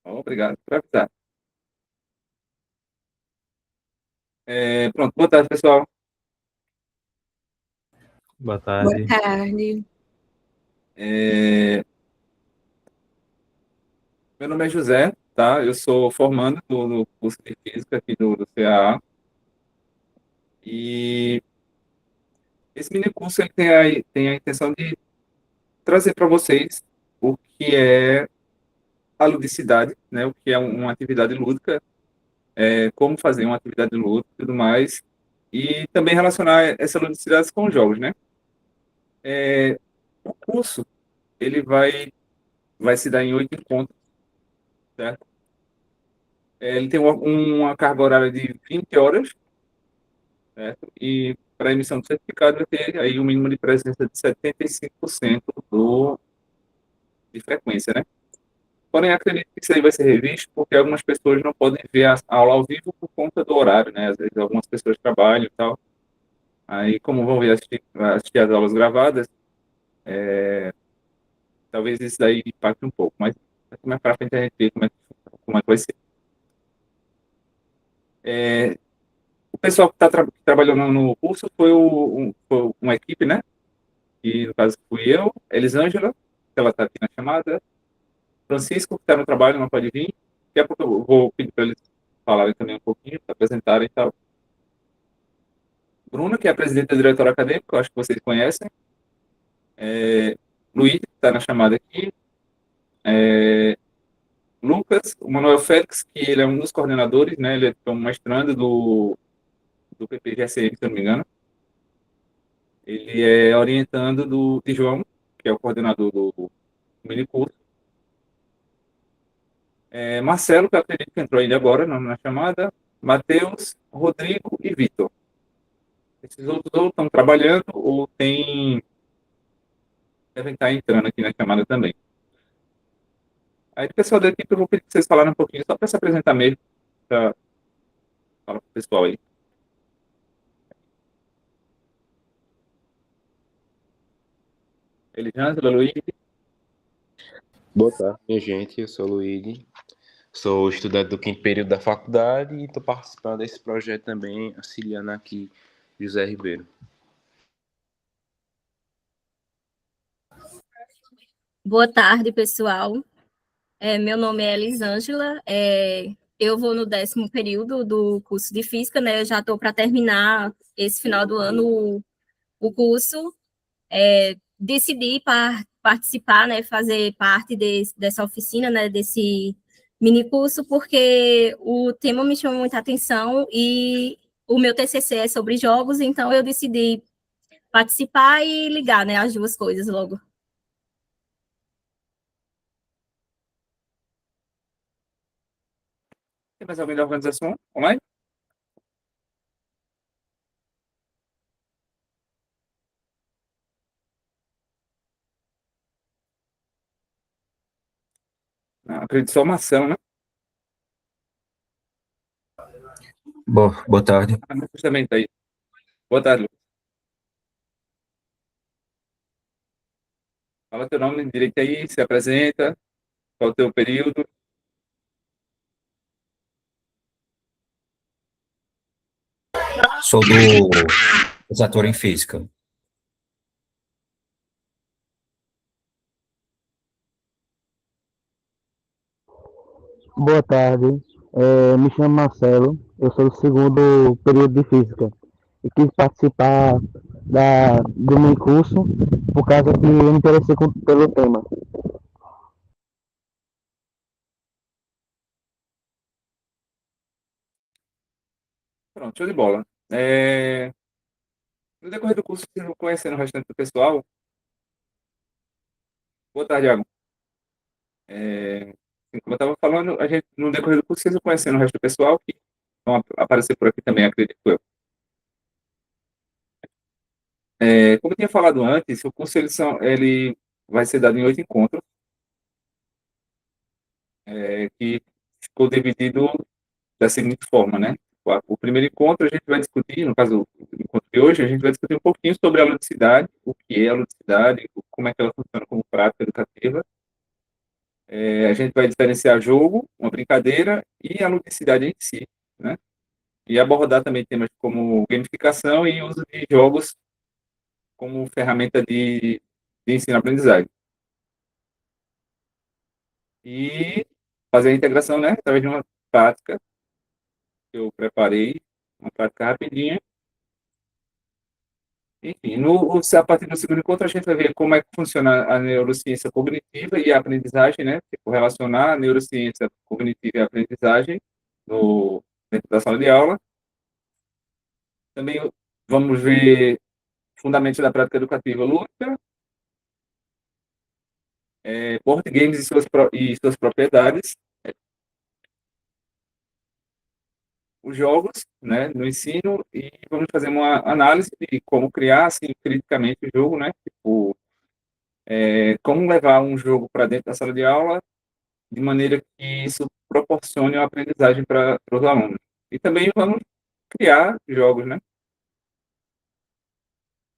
Obrigado por avisar. Pronto, boa tarde, pessoal. Boa Boa tarde. tarde. É, Meu nome é José, tá? Eu sou formando no curso de Física aqui do CAA. E esse mini curso ele tem a intenção de trazer para vocês o que é a ludicidade, né? O que é uma atividade lúdica, como fazer uma atividade lúdica e tudo mais. E também relacionar essa ludicidade com os jogos, né? O curso, ele vai se dar em 8 encontros, certo? Ele tem uma carga horária de 20 horas, certo? E para a emissão do certificado vai ter aí um mínimo de presença de 75% de frequência, né? Porém, acredito que isso aí vai ser revisto porque algumas pessoas não podem ver a aula ao vivo por conta do horário, né? Às vezes algumas pessoas trabalham e tal. Aí, como vão ver assistir as aulas gravadas, talvez isso daí impacte um pouco. Mas mais para frente a gente vê como é que vai ser. O pessoal que que trabalhou no curso foi uma equipe, né? E no caso fui eu, Elisângela, que ela está aqui na chamada, Francisco, que está no trabalho, não pode vir. Daqui a pouco eu vou pedir para eles falarem também um pouquinho, se apresentarem e tal. Bruna, que é a presidente do diretório acadêmico, eu acho que vocês conhecem. Luiz, que está na chamada aqui. Lucas, o Manuel Félix, que ele é um dos coordenadores, né? Ele é um mestrando do PPGSM, se eu não me engano. Ele é orientando de João, que é o coordenador do minicurso. Marcelo, que eu acredito que entrou ainda agora na chamada. Matheus, Rodrigo e Vitor. Esses outros ou estão trabalhando ou devem estar entrando aqui na chamada também. Aí, pessoal da equipe, eu vou pedir que vocês falarem um pouquinho, só para se apresentar mesmo, para falar para o pessoal aí. Elisângela, Luiz. Boa tarde, minha gente. Eu sou o Luigi, sou estudante do quinto período da faculdade e estou participando desse projeto também, auxiliando aqui José Ribeiro. Boa tarde, pessoal. Meu nome é Elisângela. Eu vou no 10º período do curso de Física, né? Eu já estou para terminar esse final do ano o curso. Decidi participar, né? Fazer parte dessa oficina, né? Desse mini curso, porque o tema me chamou muita atenção e o meu TCC é sobre jogos, então eu decidi participar e ligar, né? As duas coisas logo. Tem mais alguém da organização online? Não, acredito só o Marcelo, né? Boa tarde. Lucas também está aí. Boa tarde, Lucas. Fala teu nome direito aí, se apresenta, qual o teu período. Sou do Exator em Física. Boa tarde, me chamo Marcelo, eu sou do segundo período de Física e quis participar do meu curso por causa que eu me interessei pelo tema. Pronto, show de bola. No decorrer do curso, vocês vão conhecendo o restante do pessoal. Boa tarde, Iago. Como eu estava falando, no decorrer do curso, vocês vão conhecendo o resto do pessoal que vão aparecer por aqui também, acredito eu. Como eu tinha falado antes, o curso ele vai ser dado em 8 encontros, que ficou dividido da seguinte forma, né? O primeiro encontro a gente vai discutir, no caso, o encontro de hoje, a gente vai discutir um pouquinho sobre a ludicidade, o que é a ludicidade, como é que ela funciona como prática educativa. A gente vai diferenciar jogo, uma brincadeira e a ludicidade em si, né? E abordar também temas como gamificação e uso de jogos como ferramenta de ensino-aprendizagem. E fazer a integração, né, através de uma prática que eu preparei, uma prática rapidinha. Enfim, a partir do segundo encontro, a gente vai ver como é que funciona a neurociência cognitiva e a aprendizagem, né? Tipo, relacionar a neurociência cognitiva e a aprendizagem dentro da sala de aula. Também vamos ver fundamentos da prática educativa lúdica, board games e suas propriedades, os jogos, né, no ensino, e vamos fazer uma análise de como criar, assim, criticamente o jogo, né, tipo, como levar um jogo para dentro da sala de aula de maneira que isso proporcione uma aprendizagem para os alunos. E também vamos criar jogos, né.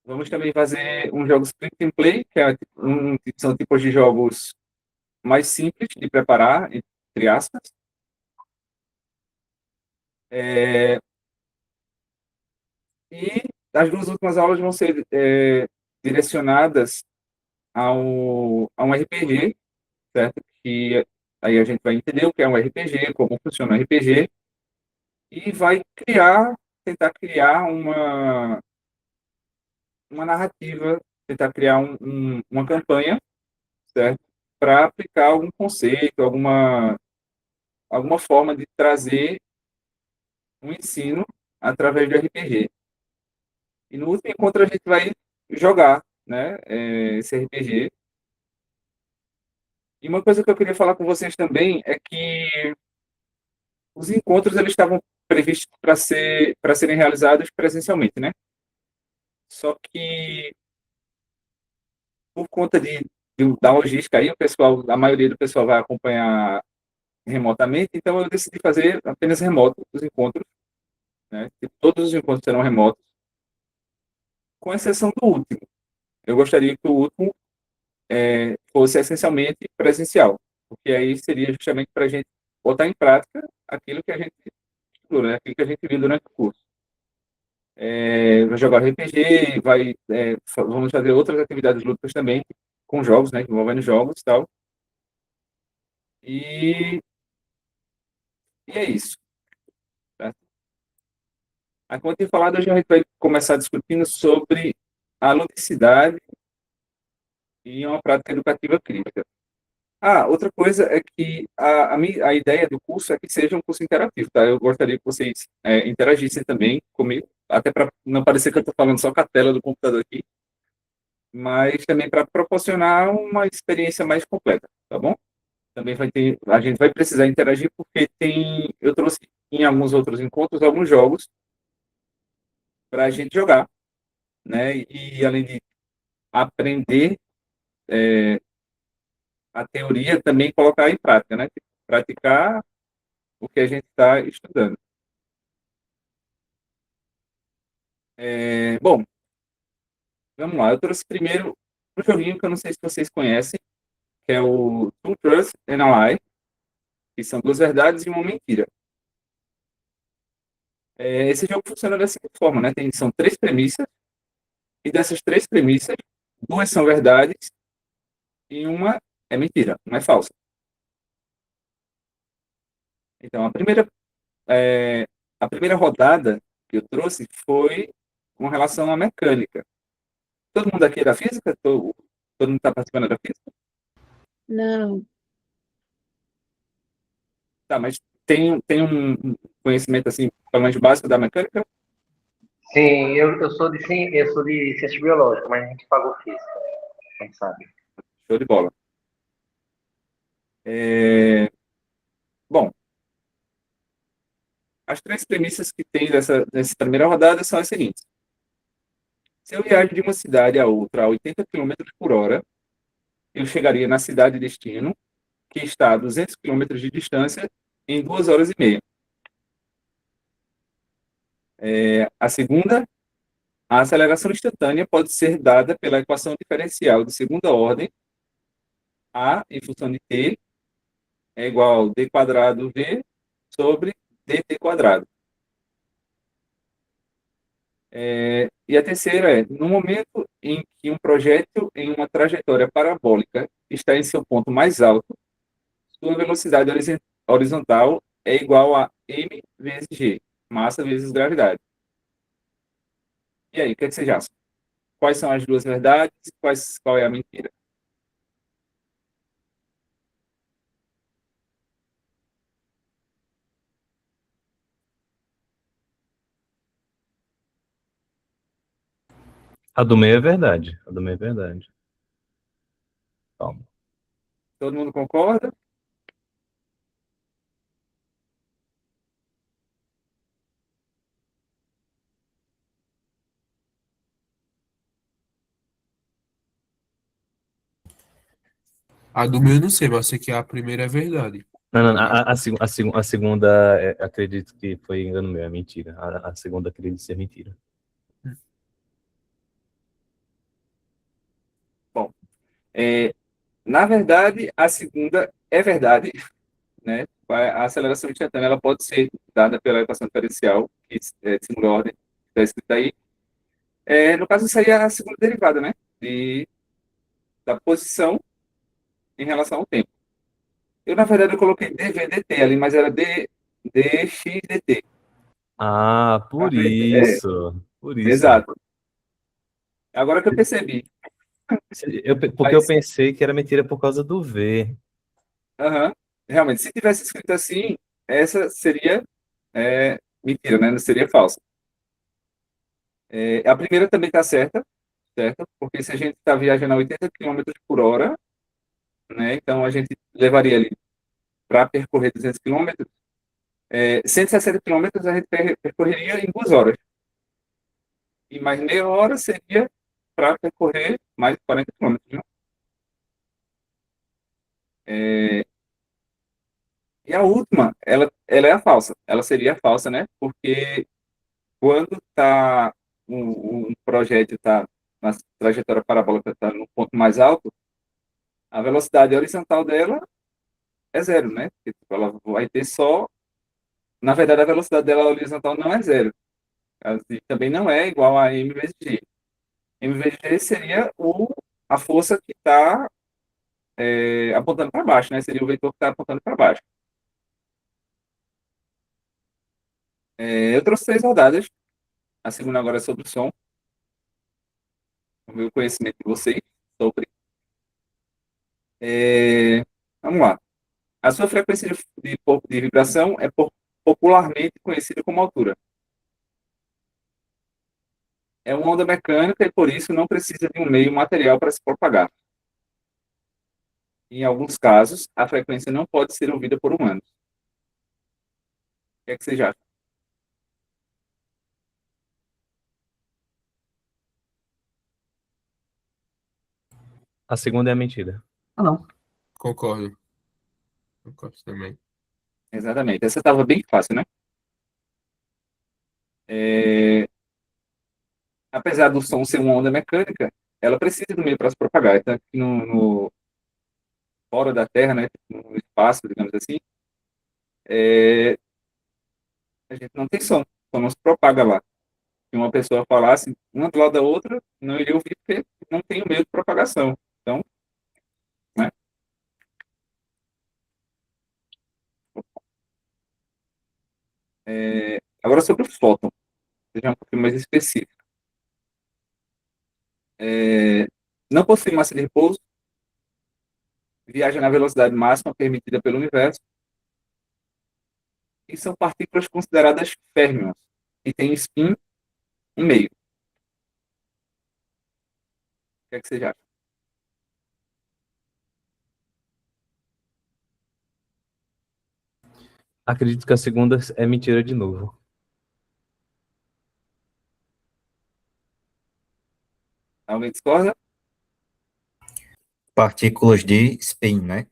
Vamos também fazer uns jogos print and play, que são tipos de jogos mais simples de preparar, entre aspas. E as duas últimas aulas vão ser direcionadas a um RPG, certo? Que aí a gente vai entender o que é um RPG, como funciona o RPG, e vai tentar criar uma narrativa, tentar criar uma campanha, certo? Para aplicar algum conceito, alguma forma de trazer um ensino através do RPG. E no último encontro a gente vai jogar, né, esse RPG. E uma coisa que eu queria falar com vocês também é que os encontros eles estavam previstos para serem realizados presencialmente, né? Só que por conta da logística aí, a maioria do pessoal vai acompanhar remotamente, então eu decidi fazer apenas remoto os encontros, né? Todos os encontros serão remotos, com exceção do último. Eu gostaria que o último fosse essencialmente presencial, porque aí seria justamente para a gente botar em prática aquilo que a gente estudou, né? Aquilo que a gente viu durante o curso. Vai jogar RPG, vamos fazer outras atividades lúdicas também, com jogos, né? Envolvendo jogos e tal. E é isso. Tá? Aí, como eu tinha falado, hoje a gente vai começar discutindo sobre a ludicidade e uma prática educativa crítica. Outra coisa é que a ideia do curso é que seja um curso interativo, tá? Eu gostaria que vocês interagissem também comigo, até para não parecer que eu estou falando só com a tela do computador aqui, mas também para proporcionar uma experiência mais completa, tá bom? Também a gente vai precisar interagir porque eu trouxe em alguns outros encontros alguns jogos para a gente jogar, né? E além de aprender a teoria, também colocar em prática, né? Praticar o que a gente está estudando. Bom, vamos lá. Eu trouxe primeiro um joguinho que eu não sei se vocês conhecem, que é o Two Truths and a Lie, que são duas verdades e uma mentira. Esse jogo funciona da seguinte forma, né? São três premissas, e dessas três premissas, duas são verdades e uma é mentira, uma é falsa. Então, a primeira rodada que eu trouxe foi com relação à mecânica. Todo mundo aqui é da física? Todo mundo está participando da física? Não, Tá, mas tem um conhecimento, assim, pelo menos básico da mecânica? Sim, eu sou eu sou de ciência biológica, mas a gente pagou física, quem sabe. Show de bola. Bom, as três premissas que tem nessa primeira rodada são as seguintes. Se eu viajo de uma cidade a outra a 80 km por hora, eu chegaria na cidade de destino, que está a 200 km de distância, em 2 horas e meia. A segunda, a aceleração instantânea pode ser dada pela equação diferencial de segunda ordem, A em função de t, é igual a d quadrado v sobre dt quadrado. E a terceira é, no momento em que um projétil em uma trajetória parabólica está em seu ponto mais alto, sua velocidade horizontal é igual a m vezes g, massa vezes gravidade. E aí, o que é que vocês acham? Quais são as duas verdades? Qual é a mentira? A do meio é verdade. A do meio é verdade. Calma. Todo mundo concorda? A do meu eu não sei, mas eu sei que a primeira é verdade. Não, a segunda, acredito que foi engano meu, é mentira. A segunda acredito ser mentira. Bom, na verdade, a segunda é verdade, né? A aceleração instantânea ela pode ser dada pela equação diferencial, que simula a ordem que está escrita aí. No caso, seria a segunda derivada, né? Da posição em relação ao tempo. Eu, na verdade, eu coloquei dvdt ali, mas era dxdt. Ah, por isso. Por isso. Exato. Agora que eu percebi. Porque eu pensei que era mentira por causa do V. Realmente, se tivesse escrito assim, essa seria mentira, né? Não seria falsa. A primeira também está certa, certo? Porque se a gente está viajando a 80 quilômetros por hora, né? Então a gente levaria ali para percorrer 200 quilômetros, 160 quilômetros a gente percorreria em 2 horas. E mais meia hora seria para percorrer mais 40 quilômetros, né? E a última, ela é a falsa. Ela seria a falsa, né? Porque quando um projétil está na trajetória parabólica, está no ponto mais alto, a velocidade horizontal dela é zero, né? Porque, tipo, ela vai ter só... Na verdade, a velocidade dela horizontal não é zero. E também não é igual a m vezes g. M vezes g seria a força que está apontando para baixo, né? Seria o vetor que está apontando para baixo. Eu trouxe 3 rodadas. A segunda agora é sobre o som. O meu conhecimento de vocês sobre. Vamos lá. A sua frequência de vibração é popularmente conhecida como altura. É uma onda mecânica e, por isso, não precisa de um meio material para se propagar. Em alguns casos, a frequência não pode ser ouvida por humanos. O que é que você já acha? A segunda é a mentira. Não. Concordo. Concordo também. Exatamente. Essa estava bem fácil, né? Apesar do som ser uma onda mecânica, ela precisa do meio para se propagar. Então, aqui fora da Terra, né, no espaço, digamos assim, a gente não tem som. O som não se propaga lá. Se uma pessoa falasse uma do lado da outra, não iria ouvir porque não tem o meio de propagação. Então, né? Agora sobre o fóton, seja um pouquinho mais específico. Não possui massa de repouso, viaja na velocidade máxima permitida pelo universo e são partículas consideradas férmions e têm spin 1,5. O que é que você acha? Acredito que a segunda é mentira de novo. Alguém discorda? Partículas de spin, né?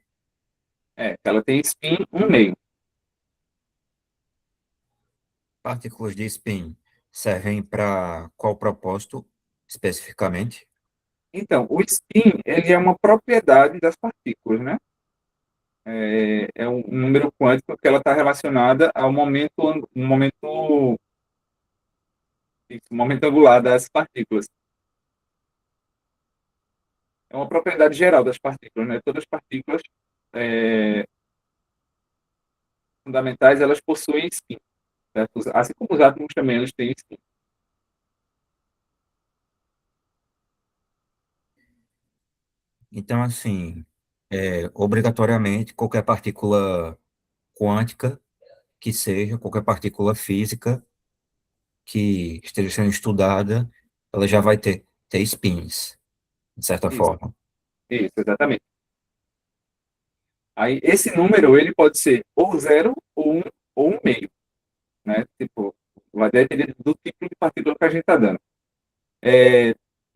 Ela tem spin 1,5. Partículas de spin servem para qual propósito, especificamente? Então, o spin, ele é uma propriedade das partículas, né? é um número quântico que ela está relacionada ao momento angular das partículas. É uma propriedade geral das partículas, né? Todas as partículas é, fundamentais, elas possuem spin, certo? Assim como os átomos também, eles têm spin. Então, assim, obrigatoriamente, qualquer partícula quântica que seja, qualquer partícula física que esteja sendo estudada, ela já vai ter spins, de certa Isso, forma. isso, exatamente. Aí, esse número, ele pode ser ou zero, ou um meio, né? Tipo, vai depender do tipo de partícula que a gente está dando.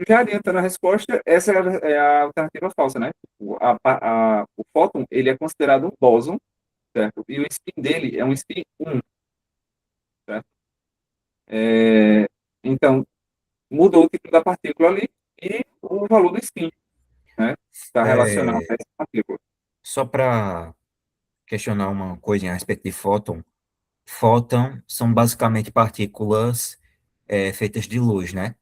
Já adiantando a resposta, essa é a alternativa falsa, né? O fóton, ele é considerado um bóson, certo? E o spin dele é um spin 1, certo? Então, mudou o tipo da partícula ali e o valor do spin, né? Está relacionado a É, essa partícula. só para questionar uma coisa a respeito de fóton, fóton são basicamente partículas feitas de luz, né?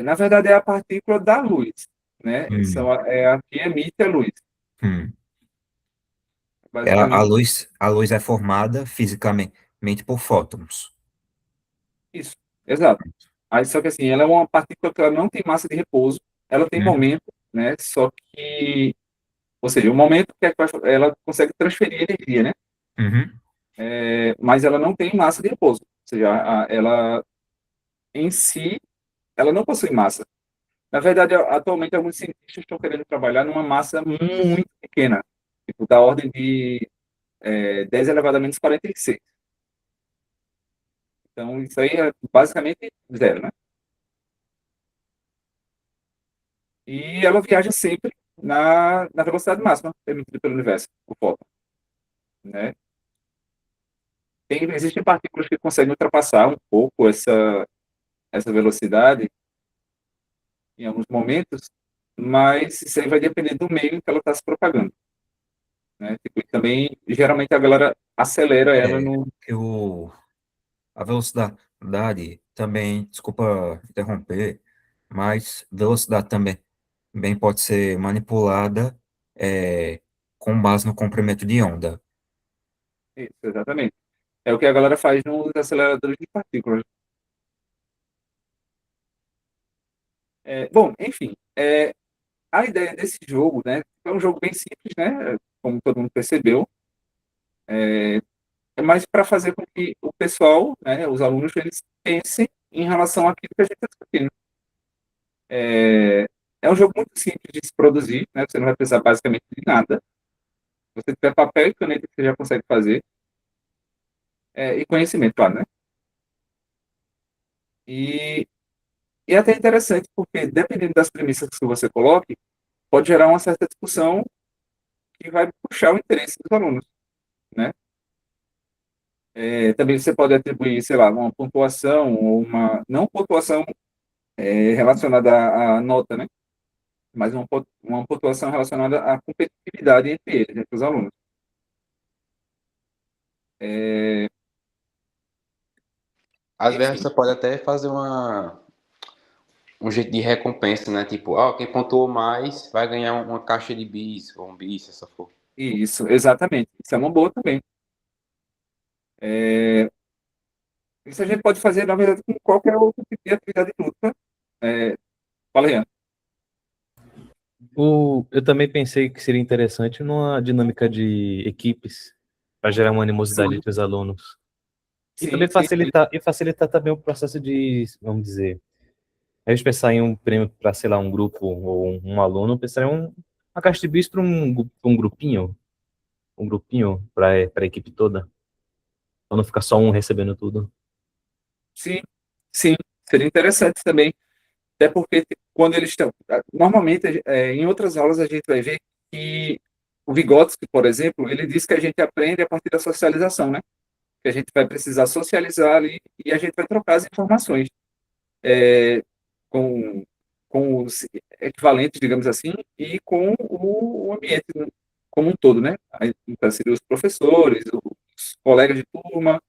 Na verdade, é a partícula da luz, né? Hum, É a que emite a luz. hum. A Basicamente, luz é formada fisicamente por fótons. isso. Exato. Aí, só que assim, ela é uma partícula que ela não tem massa de repouso, ela tem Hum, momento, né? Só que, ou seja, o momento que ela consegue transferir energia, né? uhum. Mas ela não tem massa de repouso. Ou seja, ela em si, ela não possui massa. Na verdade, atualmente, alguns cientistas estão querendo trabalhar numa massa muito pequena, tipo, da ordem de 10 elevado a menos 46. Então, isso aí é basicamente zero, né? E ela viaja sempre na velocidade máxima permitida pelo universo, o fóton, né? Existem partículas que conseguem ultrapassar um pouco essa velocidade em alguns momentos, mas isso aí vai depender do meio em que ela está se propagando, né? Tipo, e também, geralmente, a galera acelera ela É, no... a velocidade também, desculpa interromper, mas velocidade também pode ser manipulada com base no comprimento de onda. Isso, exatamente. É o que a galera faz nos aceleradores de partículas. Bom, enfim, a ideia desse jogo, né, é um jogo bem simples, né, como todo mundo percebeu, é mais para fazer com que o pessoal, né, os alunos, eles pensem em relação àquilo que a gente está discutindo. É um jogo muito simples de se produzir, né, você não vai precisar basicamente de nada. Se você tiver papel e caneta, você já consegue fazer, e conhecimento, claro, né? E, e é até interessante, porque dependendo das premissas que você coloque, pode gerar uma certa discussão que vai puxar o interesse dos alunos, né? Também você pode atribuir, sei lá, uma pontuação ou não pontuação relacionada à nota, né? Mas uma pontuação relacionada à competitividade entre eles, entre os alunos. Às vezes Enfim, você pode até fazer um jeito de recompensa, né? Tipo, quem pontuou mais vai ganhar uma caixa de bis, ou um bis, se essa for. isso, exatamente. Isso é uma boa também. Isso a gente pode fazer, na verdade, com qualquer outro tipo de atividade lúdica. Fala, Ian. Eu também pensei que seria interessante numa dinâmica de equipes para gerar uma animosidade Sim, entre os alunos. E sim, também sim, sim. facilitar também o processo de, vamos dizer, ao invés de pensar em um prêmio para, sei lá, um grupo ou um aluno, pensar em uma caixa de bis para um grupinho para a equipe toda, para não ficar só um recebendo tudo. Sim, sim. Seria interessante também. Até porque quando eles estão. Normalmente, em outras aulas, a gente vai ver que o Vygotsky, por exemplo, ele diz que a gente aprende a partir da socialização, né? Que a gente vai precisar socializar ali e a gente vai trocar as informações é, com, com os equivalentes, digamos assim, e com o ambiente como um todo, né? Aí, então, seriam os professores, os colegas de turma,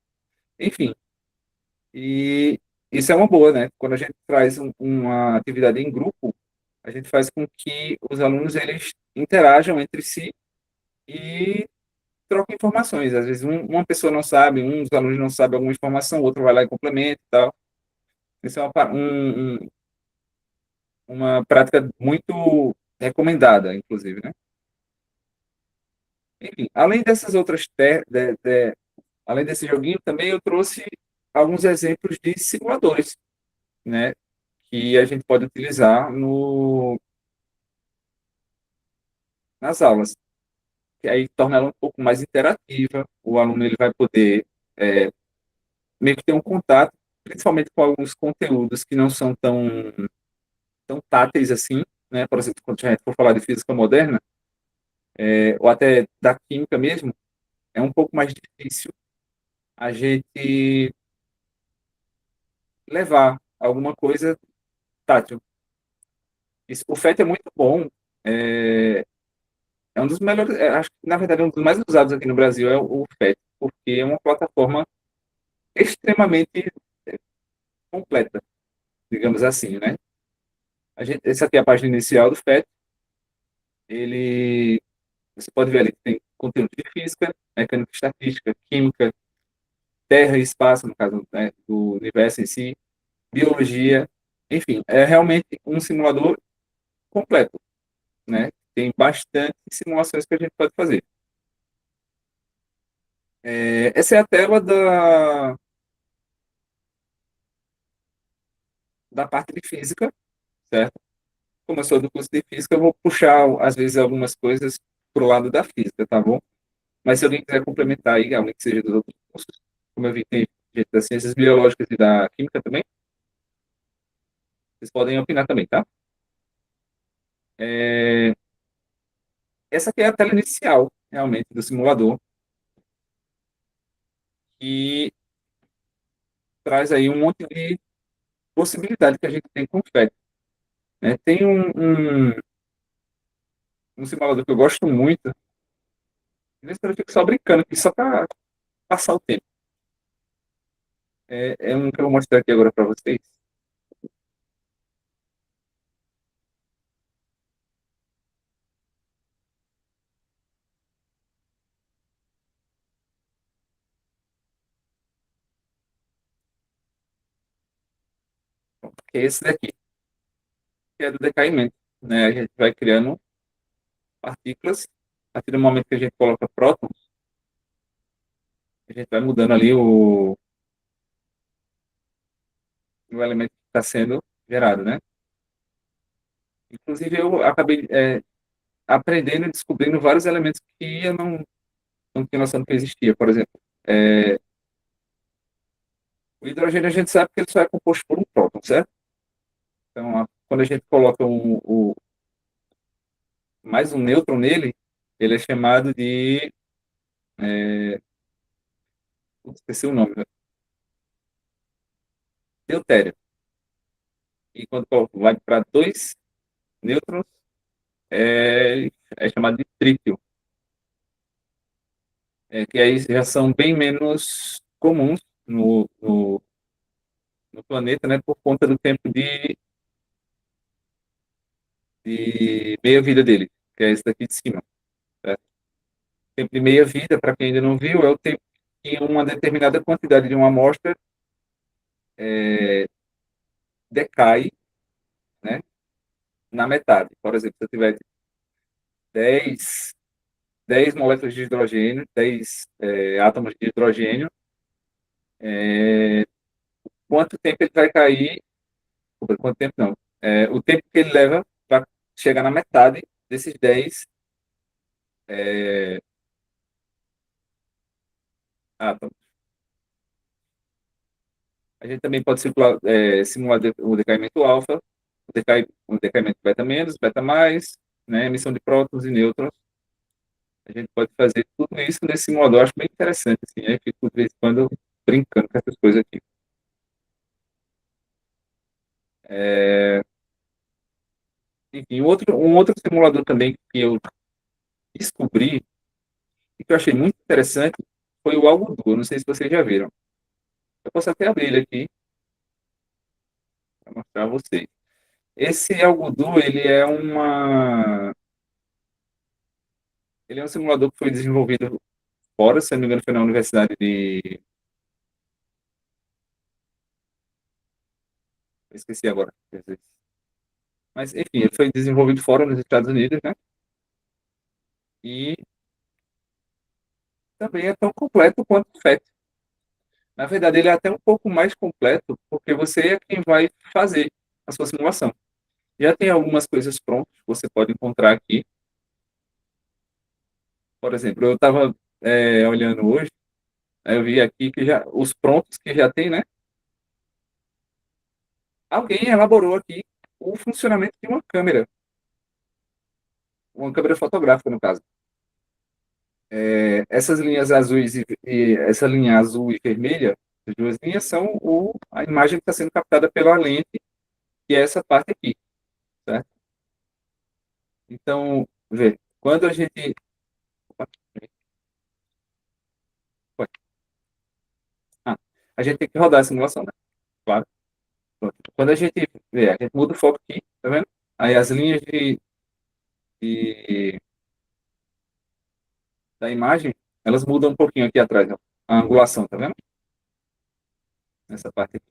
enfim. E isso é uma boa, né? Quando a gente traz uma atividade em grupo, a gente faz com que os alunos eles interajam entre si e troquem informações. Às vezes uma pessoa não sabe, um dos alunos não sabe alguma informação, o outro vai lá e complementa e tal. Isso é uma prática muito recomendada, inclusive, né? Enfim, além dessas outras, além desse joguinho, também eu trouxe alguns exemplos de simuladores, né? Que a gente pode utilizar nas aulas, que aí torna ela um pouco mais interativa, o aluno ele vai poder é, meio que ter um contato, principalmente com alguns conteúdos que não são tão táteis assim, né? Por exemplo, quando a gente for falar de física moderna, ou até da química mesmo, é um pouco mais difícil a gente levar alguma coisa tátil. O FET é muito bom, é, é um dos melhores, acho que na verdade é um dos mais usados aqui no Brasil é o FET, porque é uma plataforma extremamente completa, digamos assim, né? Essa aqui é a página inicial do FET, ele, você pode ver ali que tem conteúdo de física, mecânica e estatística, química, terra e espaço, no caso, né, do universo em si, biologia, enfim, é realmente um simulador completo, né? Tem bastante simulações que a gente pode fazer. Essa é a tela da parte de física, certo? Como eu sou do curso de física, eu vou puxar, às vezes, algumas coisas para o lado da física, tá bom? Mas se alguém quiser complementar aí, alguém que seja dos outros cursos, como eu vi que tem gente das ciências biológicas e da química também, vocês podem opinar também, tá? É, essa aqui é a tela inicial, realmente, do simulador, que traz aí um monte de possibilidade que a gente tem com o FET, né? Tem um simulador que eu gosto muito, às vezes eu fico só brincando aqui, só para passar o tempo. É um que eu vou mostrar aqui agora para vocês. Que é esse daqui, que é do decaimento, né? A gente vai criando partículas, a partir do momento que a gente coloca prótons, a gente vai mudando ali o elemento que está sendo gerado, né? Inclusive, eu acabei aprendendo e descobrindo vários elementos que eu não tinha noção que existia. Por exemplo, o hidrogênio a gente sabe que ele só é composto por um próton, certo? Então, quando a gente coloca mais um nêutron nele, ele é chamado de... esqueci o nome, né? Deutério. E quando vai para dois nêutrons, é chamado de trítio. Que aí já são bem menos comuns no planeta, né, por conta do tempo de meia-vida dele, que é esse daqui de cima. Certo? O tempo de meia-vida, para quem ainda não viu, é o tempo que uma determinada quantidade de uma amostra decai, né, na metade. Por exemplo, se eu tiver 10 10 moléculas de hidrogênio, 10 átomos de hidrogênio, quanto tempo ele vai cair? Quanto tempo não? O tempo que ele leva para chegar na metade desses 10 átomos. A gente também pode simular o decaimento alfa, o decaimento beta menos, beta mais, né, emissão de prótons e nêutrons. A gente pode fazer tudo isso nesse simulador, acho bem interessante, assim, aí fico de vez em quando brincando com essas coisas aqui. Enfim, um outro simulador também que eu descobri, e que eu achei muito interessante, foi o algodão. Eu não sei se vocês já viram. Eu posso até abrir ele aqui para mostrar a vocês. Esse algodão, ele é um simulador que foi desenvolvido fora, se não me engano, foi na Universidade de... Eu esqueci agora. Mas, enfim, ele foi desenvolvido fora nos Estados Unidos, né? E também é tão completo quanto o FET. Na verdade, ele é até um pouco mais completo, porque você é quem vai fazer a sua simulação. Já tem algumas coisas prontas que você pode encontrar aqui. Por exemplo, eu estava olhando hoje, aí eu vi aqui que já os prontos que já tem, né? Alguém elaborou aqui o funcionamento de uma câmera fotográfica, no caso. Essas linhas azuis e essa linha azul e vermelha, as duas linhas são a imagem que está sendo captada pela lente, que é essa parte aqui, certo? Então, vê, quando a gente... Opa, foi. Ah, a gente tem que rodar a simulação, né? Claro. Pronto. Quando a gente muda o foco aqui, tá vendo? Aí as linhas de- da imagem, elas mudam um pouquinho aqui atrás, ó. A angulação, tá vendo? Nessa parte aqui.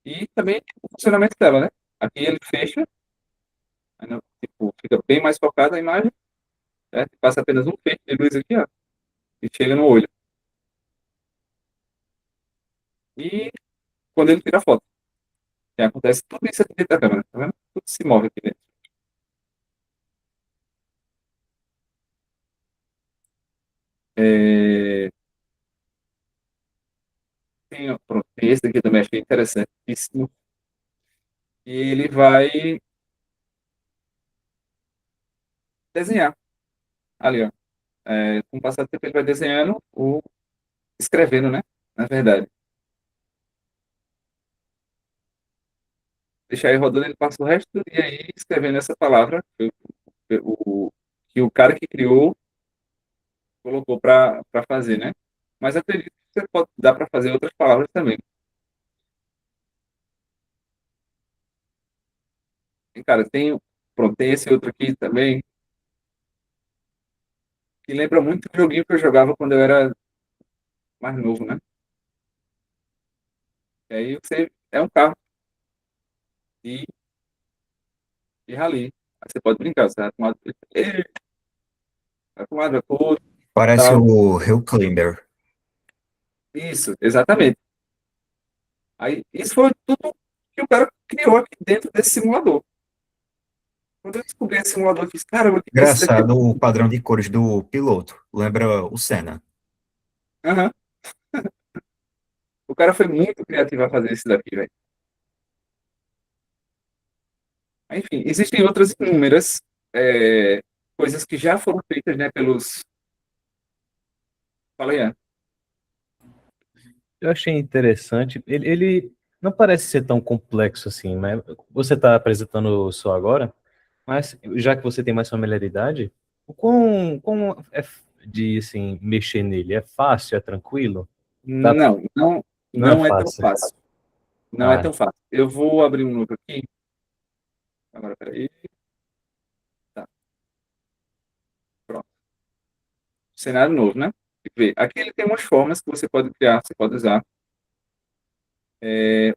E também o funcionamento dela, né? Aqui ele fecha, aí, tipo, fica bem mais focada a imagem, certo? Passa apenas um feixe de luz aqui, ó, e chega no olho. E quando ele tira a foto, que acontece tudo isso aqui dentro da câmera, tá vendo? Tudo se move aqui dentro. É, pronto, tem esse daqui também, achei interessantíssimo. E ele vai desenhar ali, ó. Com o passar do tempo, ele vai desenhando, escrevendo, né? Na verdade. Deixar ele rodando, ele passa o resto do dia aí escrevendo essa palavra que o cara que criou colocou para fazer, né? Mas acredito que você pode dar para fazer outras palavras também. E, cara, pronto, tem esse outro aqui também, que lembra muito o joguinho que eu jogava quando eu era mais novo, né? E aí você é um carro de, de rally. Aí você pode brincar, você vai para um lado, vai para um lado, vai para o outro, Parece tal. o Hill Climber. Isso, exatamente. Aí, isso foi tudo que o cara criou aqui dentro desse simulador. Quando eu descobri esse simulador, eu fiz, caramba, o que esse daqui Engraçado o padrão de cores do piloto. Lembra o Senna. é? Aham. O cara foi muito criativo a fazer isso daqui, velho. Enfim, existem outras inúmeras coisas que já foram feitas, né, pelos... Fala aí, Ian. Eu achei interessante. Ele não parece ser tão complexo assim, mas você está apresentando só agora, mas já que você tem mais familiaridade, o quão é de assim, mexer nele? É fácil, é tranquilo? Dá- não é Não é tão fácil. fácil. Não é Ah, tão fácil. Eu vou abrir um novo aqui. Agora, peraí. Tá, pronto. Cenário novo, né? Vê, aqui ele tem umas formas que você pode criar, você pode usar. É,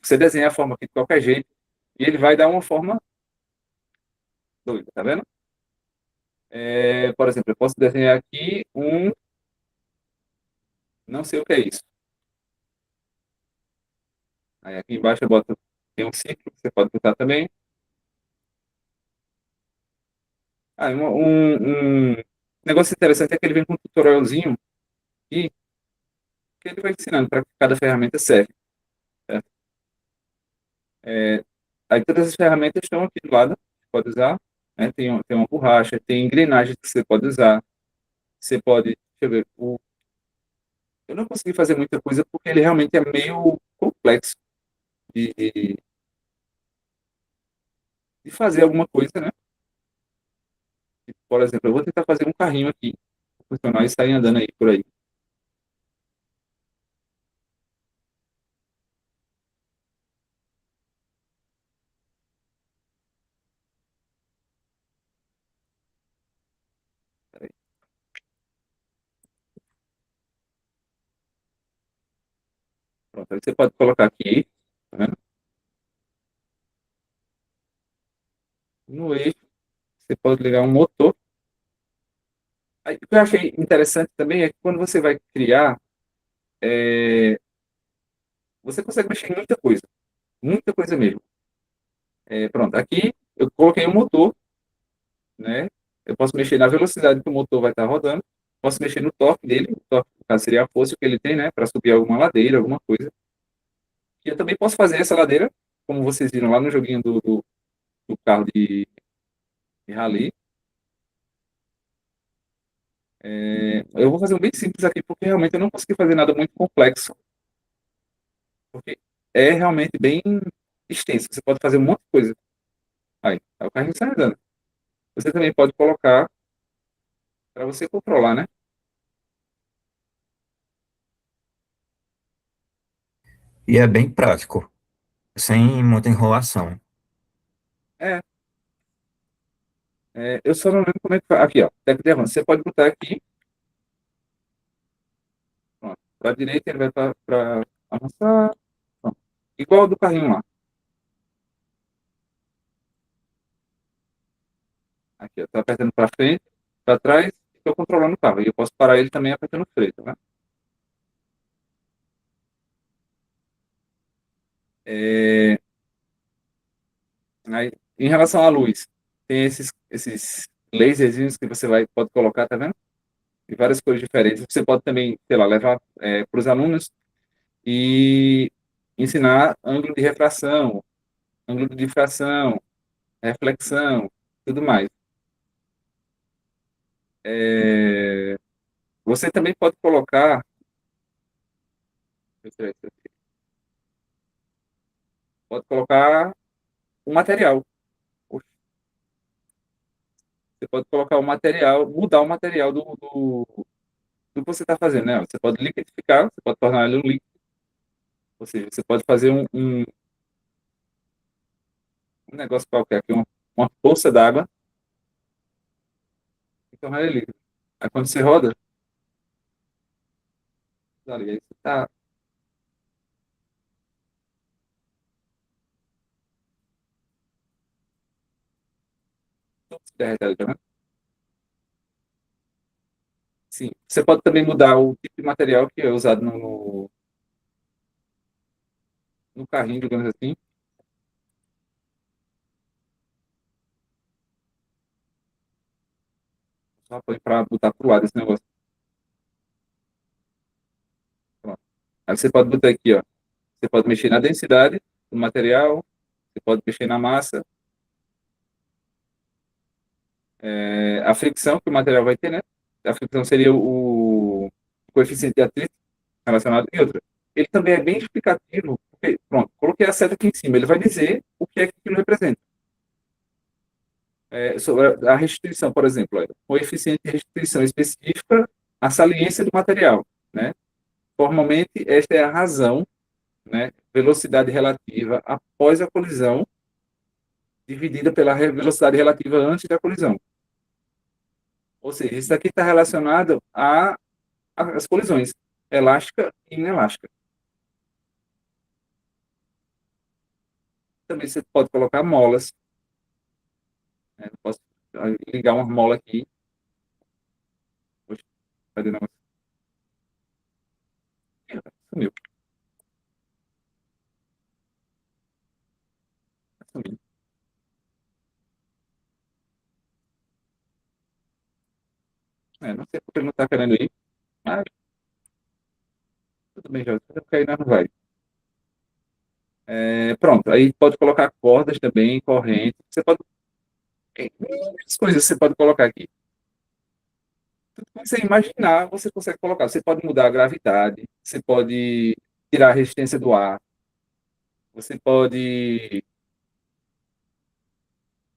você desenha a forma aqui de qualquer jeito e ele vai dar uma forma doida, tá vendo? Por exemplo, eu posso desenhar aqui não sei o que é isso. Aí aqui embaixo eu boto, tem um círculo que você pode botar também. Ah, um negócio interessante é que ele vem com um tutorialzinho e que ele vai ensinando para que cada ferramenta serve, certo? Aí todas as ferramentas estão aqui do lado, você pode usar, né? Tem uma borracha, tem engrenagens que você pode usar. Você pode, deixa eu ver, eu não consegui fazer muita coisa porque ele realmente é meio complexo de, de fazer alguma coisa, né? por exemplo, eu vou tentar fazer um carrinho aqui, funcionar e sair andando aí por aí. Peraí. Pronto, aí você pode colocar aqui, tá vendo? No eixo, você pode ligar um motor. Aí, o que eu achei interessante também é que quando você vai criar, você consegue mexer em muita coisa mesmo. Pronto, aqui eu coloquei um motor, né? Eu posso mexer na velocidade que o motor vai estar rodando, posso mexer no torque dele, o torque, no caso, seria a força que ele tem, né, para subir alguma ladeira, alguma coisa. E eu também posso fazer essa ladeira, como vocês viram lá no joguinho do carro de rally. Eu vou fazer um bem simples aqui, porque realmente eu não consegui fazer nada muito complexo, porque é realmente bem extenso. Você pode fazer um monte de coisa. Aí, o carrinho sai andando. Você também pode colocar para você controlar, né? E é bem prático, sem muita enrolação. É, eu só não lembro como é que faz. Aqui, ó, técnica de avanço. Você pode botar aqui, para a direita, ele vai para avançar. Pronto. Igual do carrinho lá. Aqui, eu estou apertando para frente, para trás, estou controlando o carro. E eu posso parar ele também apertando o freio, tá vendo? É, aí, em relação à luz, tem esses laserzinhos que você pode colocar, tá vendo? De várias cores diferentes. Você pode também, sei lá, levar para os alunos e ensinar ângulo de refração, ângulo de difração, reflexão, tudo mais. Você também pode colocar, deixa eu ver aqui, pode colocar o material. Você pode colocar o material, mudar o material do que você está fazendo, né? Você pode liquidificar, você pode tornar ele um líquido, ou seja, você pode fazer um negócio qualquer, aqui, uma poça d'água e tornar ele líquido. Aí quando você roda, ali, aí você tá, tudo se derrete ali, tá vendo? Sim. Você pode também mudar o tipo de material que é usado no carrinho, digamos assim. Só põe para botar pro lado esse negócio. Pronto. Aí você pode botar aqui, ó. Você pode mexer na densidade do material, você pode mexer na massa, a fricção que o material vai ter, né? A fricção seria o coeficiente de atrito relacionado e outra. Ele também é bem explicativo, porque, pronto, coloquei a seta aqui em cima, ele vai dizer o que é que aquilo representa. Sobre a restituição, por exemplo, coeficiente de restituição específica à saliência do material, né? Formalmente, esta é a razão, né? Velocidade relativa após a colisão dividida pela velocidade relativa antes da colisão. Ou seja, isso aqui está relacionado às colisões, elástica e inelástica. Também você pode colocar molas, né? Eu posso ligar uma mola aqui. Poxa, cadê o negócio? Sumiu. Sumiu. Não sei porque ele não está querendo ir, mas tudo bem, já. Porque aí não vai. Pronto, aí pode colocar cordas também, corrente. Você pode. Muitas coisas você pode colocar aqui. Tudo que você imaginar, você consegue colocar. Você pode mudar a gravidade, você pode tirar a resistência do ar, você pode.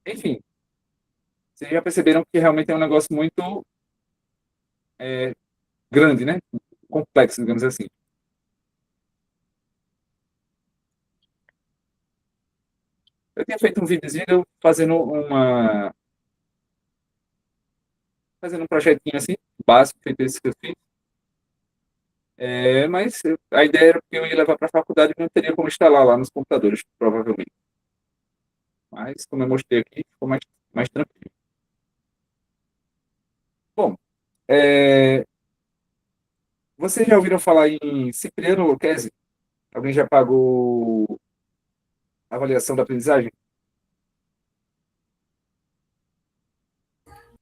Enfim, Vocês já perceberam que realmente é um negócio muito grande, né? Complexo, digamos assim. Eu tinha feito um videozinho fazendo um projetinho assim, básico, feito esse que eu fiz. Mas a ideia era que eu ia levar para a faculdade e não teria como instalar lá nos computadores, provavelmente. Mas, como eu mostrei aqui, ficou mais tranquilo. Bom, vocês já ouviram falar em Cipriano Lucchesi? Alguém já pagou a avaliação da aprendizagem?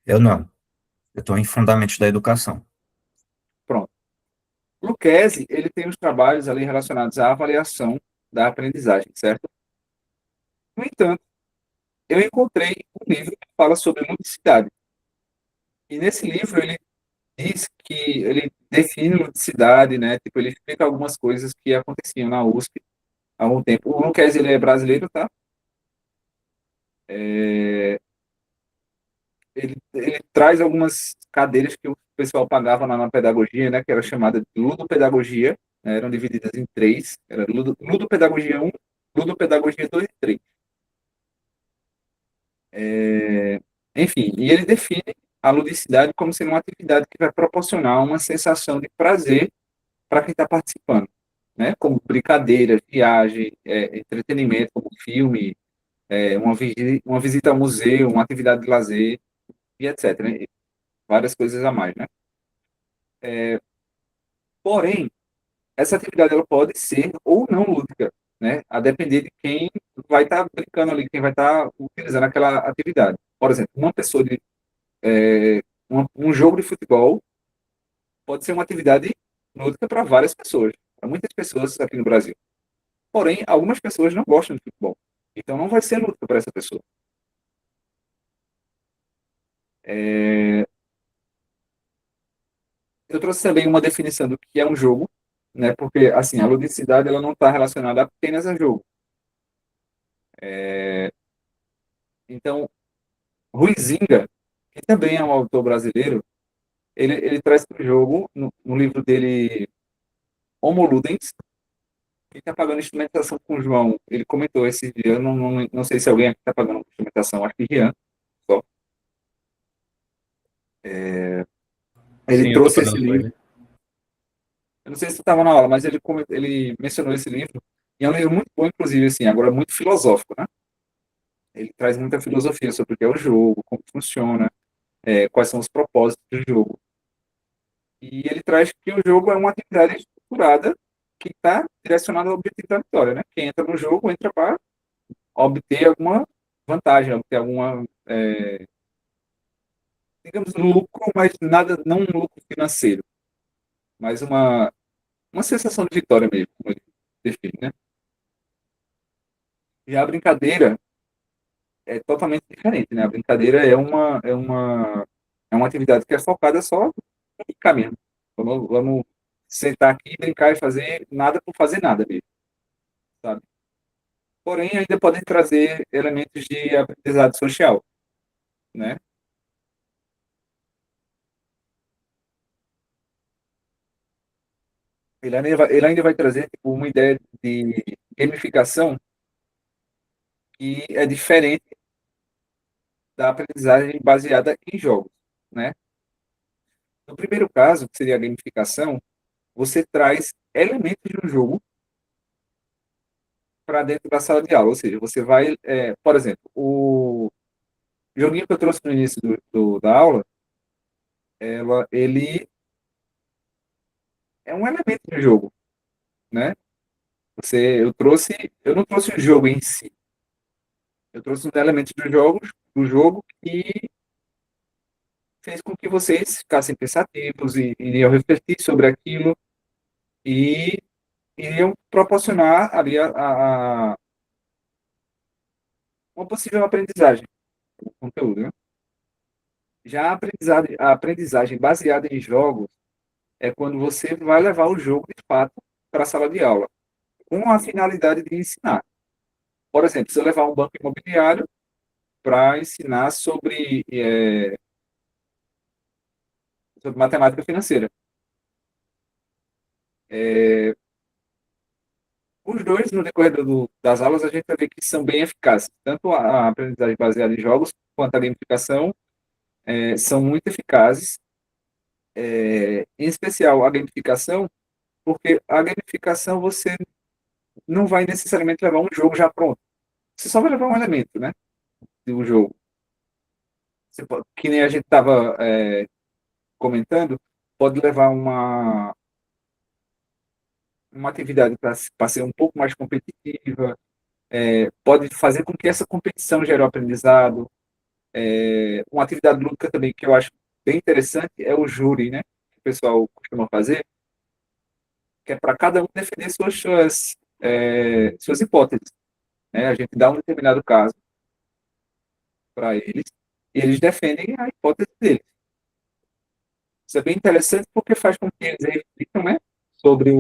Eu não. Eu estou em Fundamentos da Educação. Pronto. Lucchesi, ele tem os trabalhos ali relacionados à avaliação da aprendizagem, certo? No entanto, eu encontrei um livro que fala sobre ludicidade. E nesse livro ele diz que ele define ludicidade, né? Tipo, ele explica algumas coisas que aconteciam na USP há algum tempo. O Lucchesi, ele é brasileiro, tá? Ele traz algumas cadeiras que o pessoal pagava lá na pedagogia, né? Que era chamada de ludopedagogia, né, eram divididas em três. Era ludopedagogia 1, ludopedagogia 2 e 3. Enfim, e ele define a ludicidade como sendo uma atividade que vai proporcionar uma sensação de prazer para quem está participando, né? Como brincadeira, viagem, entretenimento, como filme, uma visita ao museu, uma atividade de lazer e etc. Né? Várias coisas a mais, né? Porém, essa atividade ela pode ser ou não lúdica, né? A depender de quem vai estar brincando ali, quem vai estar utilizando aquela atividade. Por exemplo, um jogo de futebol pode ser uma atividade lúdica para várias pessoas, para muitas pessoas aqui no Brasil. Porém, algumas pessoas não gostam de futebol, então não vai ser lúdica para essa pessoa. Eu trouxe também uma definição do que é um jogo, né? Porque assim, a ludicidade ela não está relacionada apenas a jogo. Então, Ruizinga, que também é um autor brasileiro, ele traz para o jogo, no livro dele, Homo Ludens, que está pagando instrumentação com o João. Ele comentou esse dia, eu não sei se alguém aqui está pagando instrumentação, acho que Rian, só. Ele Sim, eu tô trouxe esse pagando com livro. ele. Eu não sei se você estava na aula, mas ele mencionou esse livro. E é um livro muito bom, inclusive, assim, agora muito filosófico, né? Ele traz muita filosofia sobre o que é o jogo, como funciona, quais são os propósitos do jogo. E ele traz que o jogo é uma atividade estruturada que está direcionada ao objetivo da vitória, né? Quem entra no jogo entra para obter alguma vantagem, obter alguma, digamos, lucro, mas nada, não um lucro financeiro, mas uma sensação de vitória mesmo, como ele define, né? E a brincadeira é totalmente diferente, né? A brincadeira é uma atividade que é focada só em brincar mesmo. Vamos sentar aqui, brincar e fazer nada por fazer nada mesmo, sabe? Porém, ainda podem trazer elementos de aprendizado social, né? Ele ainda vai trazer tipo, uma ideia de gamificação que é diferente da aprendizagem baseada em jogos, né? No primeiro caso, que seria a gamificação, você traz elementos de um jogo para dentro da sala de aula, ou seja, você vai, por exemplo, o joguinho que eu trouxe no início da aula, ele é um elemento do jogo, né? Eu não trouxe o jogo em si, eu trouxe os elementos do jogo que fez com que vocês ficassem pensativos e iriam refletir sobre aquilo e iriam proporcionar ali uma possível aprendizagem do conteúdo, né? Já a aprendizagem baseada em jogos é quando você vai levar o jogo de fato para a sala de aula, com a finalidade de ensinar. Por exemplo, se eu levar um banco imobiliário, para ensinar sobre matemática financeira. Os dois, no decorrer das aulas, a gente vai ver que são bem eficazes. Tanto a aprendizagem baseada em jogos quanto a gamificação são muito eficazes. Em especial a gamificação, porque a gamificação você não vai necessariamente levar um jogo já pronto. Você só vai levar um elemento, né, do jogo. Que nem a gente estava comentando, pode levar uma atividade para ser um pouco mais competitiva, pode fazer com que essa competição gere um aprendizado. Uma atividade lúdica também que eu acho bem interessante é o júri, né? Que o pessoal costuma fazer, que é para cada um defender suas hipóteses. Né? A gente dá um determinado caso para eles e eles defendem a hipótese deles. Isso é bem interessante porque faz com que eles reflitam, né, sobre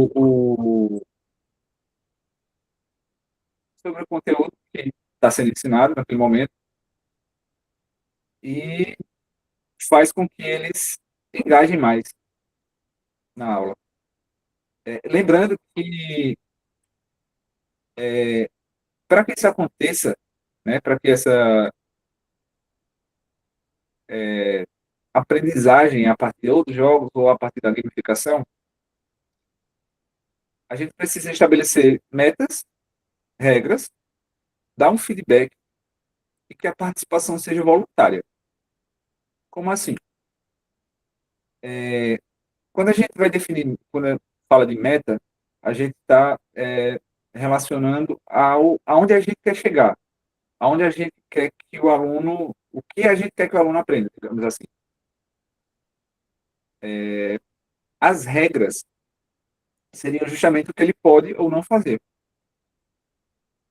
sobre o conteúdo que está sendo ensinado naquele momento e faz com que eles engajem mais na aula. Lembrando que para que isso aconteça, né, para que essa aprendizagem a partir de outros jogos ou a partir da gamificação, a gente precisa estabelecer metas, regras, dar um feedback e que a participação seja voluntária. Como assim? Quando a gente vai definir, quando fala de meta, a gente está relacionando aonde a gente quer chegar, aonde a gente quer que o aluno, o que a gente quer que o aluno aprenda, digamos assim. As regras seriam justamente o que ele pode ou não fazer.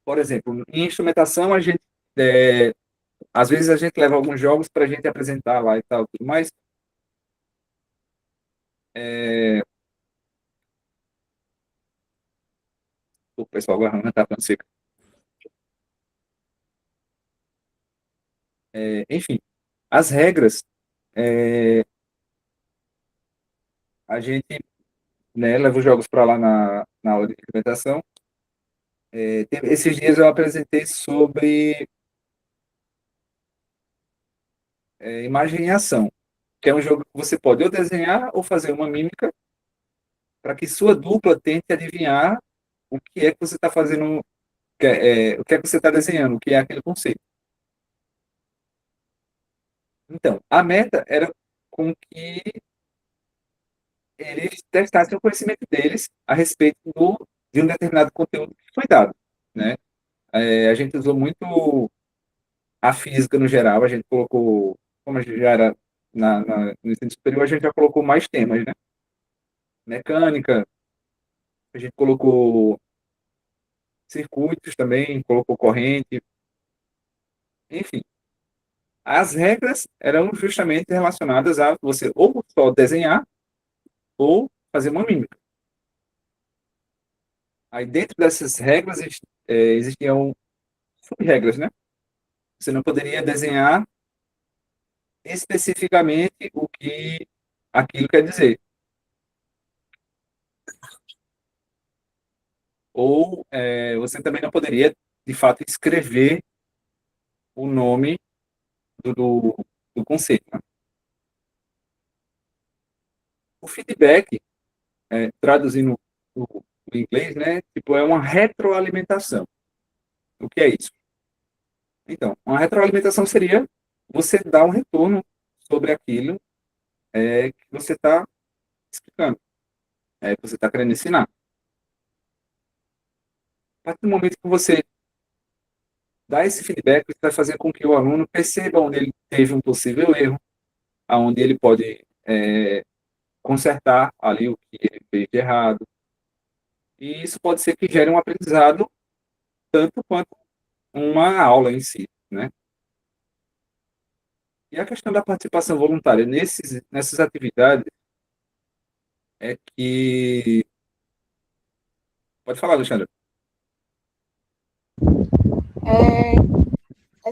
Por exemplo, em instrumentação, às vezes a gente leva alguns jogos para a gente apresentar lá e tal, tudo mais. O pessoal agarrando, tá falando seco. Enfim, as regras, a gente, né, leva os jogos para lá na aula de implementação. Esses dias eu apresentei sobre imagem em ação, que é um jogo que você pode ou desenhar ou fazer uma mímica para que sua dupla tente adivinhar o que é que você está fazendo, o que é que você está desenhando, o que é aquele conceito. Então, a meta era com que eles testassem o conhecimento deles a respeito de um determinado conteúdo que foi dado, né? A gente usou muito a física no geral, a gente colocou, como a gente já era no ensino superior, a gente já colocou mais temas, né? Mecânica, a gente colocou circuitos também, colocou corrente, enfim. As regras eram justamente relacionadas a você ou só desenhar ou fazer uma mímica. Aí dentro dessas regras existiam sub-regras, né? Você não poderia desenhar especificamente o que aquilo quer dizer. Ou você também não poderia, de fato, escrever o nome do conceito. Né? O feedback, traduzindo o inglês, né, tipo, é uma retroalimentação. O que é isso? Então, uma retroalimentação seria você dar um retorno sobre aquilo que você está explicando, que você está querendo ensinar. A partir do momento que você dá esse feedback, você vai fazer com que o aluno perceba onde ele teve um possível erro, aonde ele pode consertar ali o que ele fez de errado. E isso pode ser que gere um aprendizado tanto quanto uma aula em si, né? E a questão da participação voluntária nessas atividades é que... Pode falar, Alexandre.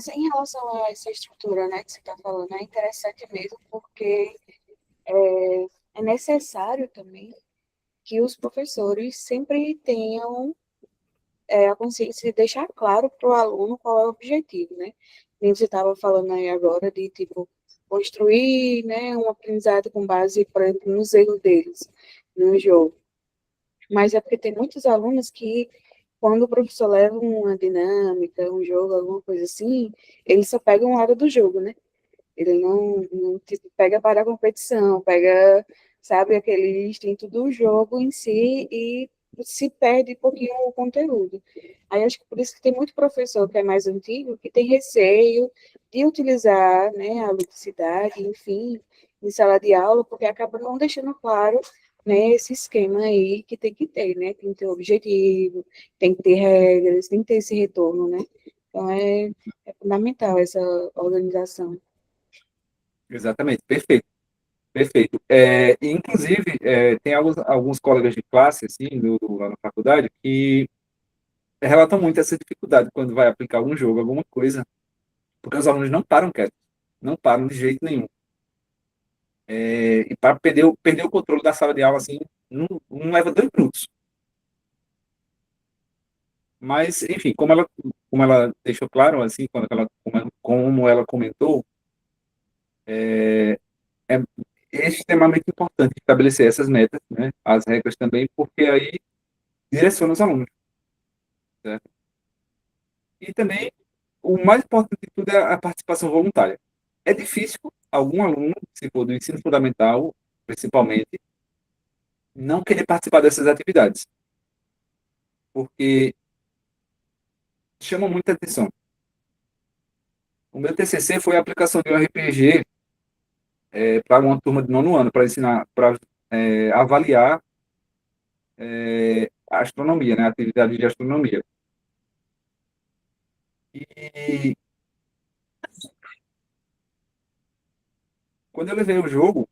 em relação a essa estrutura, né, que você está falando, é interessante mesmo, porque é necessário também que os professores sempre tenham a consciência de deixar claro para o aluno qual é o objetivo, né? Nem você estava falando aí agora de, tipo, construir, né, um aprendizado com base, por exemplo, nos erros deles no jogo. Mas é porque tem muitos alunos que, quando o professor leva uma dinâmica, um jogo, alguma coisa assim, eles só pegam a hora do jogo, né? Ele não tipo, pega para a competição, pega, sabe, aquele instinto do jogo em si e se perde um pouquinho o conteúdo. Aí acho que por isso que tem muito professor que é mais antigo que tem receio de utilizar, né, a ludicidade, enfim, em sala de aula, porque acaba não deixando claro, né, esse esquema aí que tem que ter, né? Tem que ter objetivo, tem que ter regras, tem que ter esse retorno, né? Então é fundamental essa organização. Exatamente, perfeito, perfeito. Inclusive, tem alguns colegas de classe, assim, lá na faculdade, que relatam muito essa dificuldade quando vai aplicar algum jogo, alguma coisa, porque os alunos não param quietos, não param de jeito nenhum. E para perder o controle da sala de aula, assim, não leva 2 minutos. Mas, enfim, como ela deixou claro, assim, como ela comentou, é extremamente importante estabelecer essas metas, né, as regras também, porque aí direciona os alunos, certo? E também, o mais importante de tudo é a participação voluntária. É difícil algum aluno, se for do ensino fundamental, principalmente, não querer participar dessas atividades, porque chama muita atenção. O meu TCC foi a aplicação de um RPG para uma turma de 9º ano, para ensinar, para avaliar a astronomia, né, a atividade de astronomia. E quando eu levei o jogo,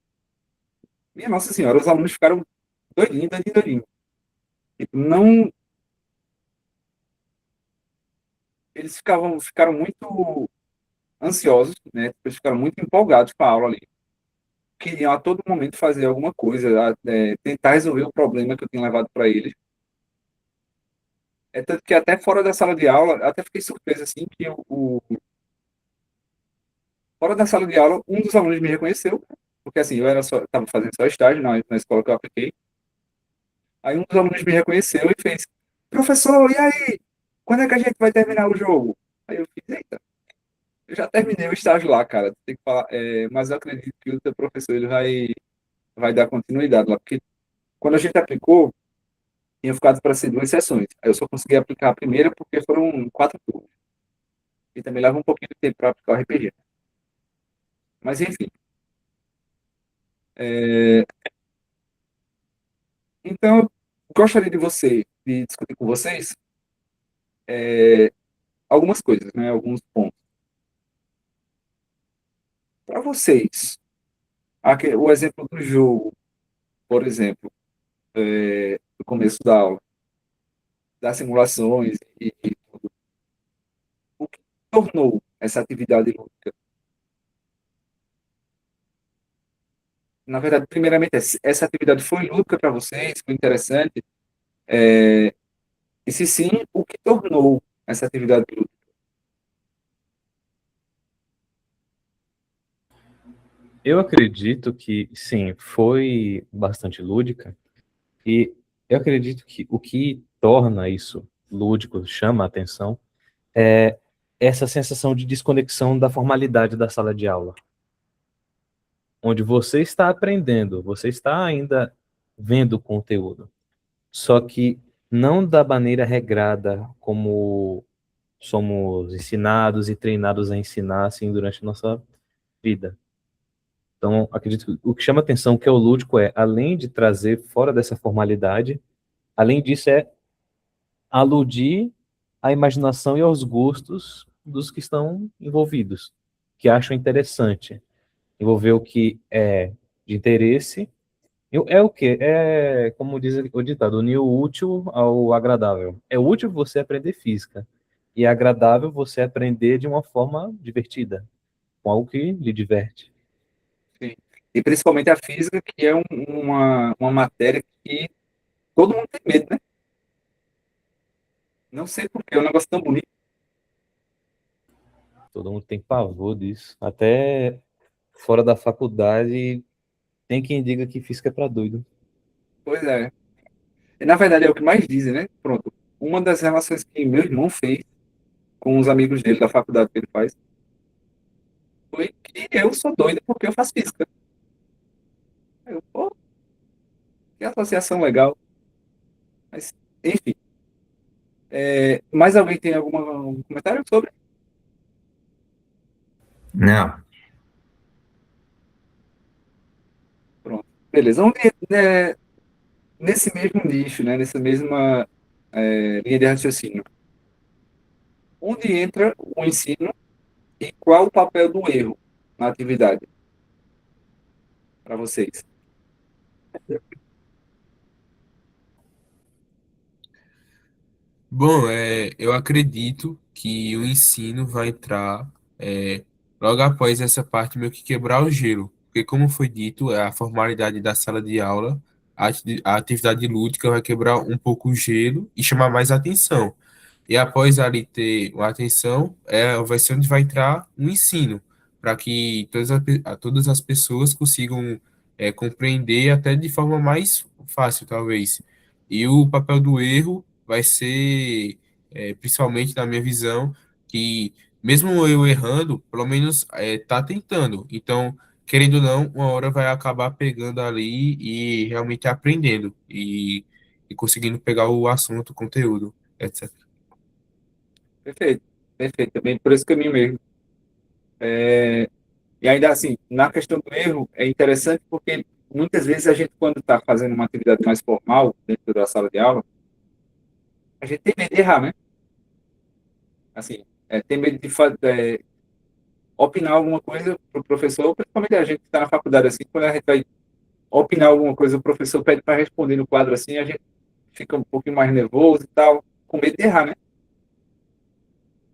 minha Nossa Senhora, os alunos ficaram doidinhos, doidinhos, doidinhos. Tipo, não, eles ficaram muito ansiosos, né? Eles ficaram muito empolgados com a aula ali. Queriam a todo momento fazer alguma coisa, tentar resolver o problema que eu tinha levado para eles. É tanto que até fora da sala de aula, eu até fiquei surpreso assim que fora da sala de aula, um dos alunos me reconheceu, porque assim, eu estava fazendo só estágio na escola que eu apliquei. Aí um dos alunos me reconheceu e fez: professor, e aí? Quando é que a gente vai terminar o jogo? Aí eu fiz: eita, eu já terminei o estágio lá, cara. Tem que falar, mas eu acredito que o teu professor ele vai dar continuidade lá, porque quando a gente aplicou, tinha ficado para ser 2 sessões. Aí eu só consegui aplicar a primeira porque foram 4 turnos. E também leva um pouquinho de tempo para aplicar o RPG. Mas enfim. É, então, eu gostaria de discutir com vocês algumas coisas, né? Alguns pontos. Para vocês, o exemplo do jogo, por exemplo, no começo da aula, das simulações e tudo, o que tornou essa atividade lúdica? Na verdade, primeiramente, essa atividade foi lúdica para vocês, foi interessante? E se sim, o que tornou essa atividade lúdica? Eu acredito que, sim, foi bastante lúdica, e eu acredito que o que torna isso lúdico, chama a atenção, é essa sensação de desconexão da formalidade da sala de aula, onde você está aprendendo, você está ainda vendo o conteúdo, só que não da maneira regrada como somos ensinados e treinados a ensinar assim durante a nossa vida. Então, acredito que o que chama atenção, que é o lúdico, além de trazer fora dessa formalidade, além disso, é aludir à imaginação e aos gostos dos que estão envolvidos, que acham interessante. Envolver o que é de interesse. É o quê? É, como diz o ditado, unir o útil ao agradável. É útil você aprender física. e é agradável você aprender de uma forma divertida, com algo que lhe diverte. Sim. E principalmente a física, que é uma matéria que todo mundo tem medo, né? Não sei por quê, é um negócio tão bonito. Todo mundo tem pavor disso. Até fora da faculdade, tem quem diga que física é para doido. Pois é. E, na verdade, é o que mais dizem, né? Pronto. Uma das relações que meu irmão fez com os amigos dele da faculdade que ele faz foi que eu sou doido porque eu faço física. Aí eu, pô, que associação legal. Mas, enfim. Mais alguém tem algum comentário sobre? Não, Pronto. Beleza. Nesse mesmo nicho, né? Nessa mesma linha de raciocínio. Onde entra o ensino e qual o papel do erro na atividade para vocês? Bom, eu acredito que o ensino vai entrar logo após essa parte meio que quebrar o gelo. Porque, como foi dito, é a formalidade da sala de aula, a atividade lúdica vai quebrar um pouco o gelo e chamar mais atenção. E após ali ter uma atenção, vai ser onde vai entrar o ensino, para que todas as pessoas consigam compreender até de forma mais fácil, talvez. E o papel do erro vai ser, principalmente na minha visão, que mesmo eu errando, pelo menos tá tentando. Então, querendo ou não, uma hora vai acabar pegando ali e realmente aprendendo e conseguindo pegar o assunto, o conteúdo, etc. Perfeito. Perfeito. Também por esse caminho mesmo. E ainda assim, na questão do erro, é interessante porque muitas vezes a gente, quando está fazendo uma atividade mais formal dentro da sala de aula, a gente tem medo de errar, né? Assim, tem medo de opinar alguma coisa para o professor, principalmente a gente que está na faculdade, assim, quando a gente vai opinar alguma coisa, o professor pede para responder no quadro assim, a gente fica um pouquinho mais nervoso e tal, com medo de errar, né?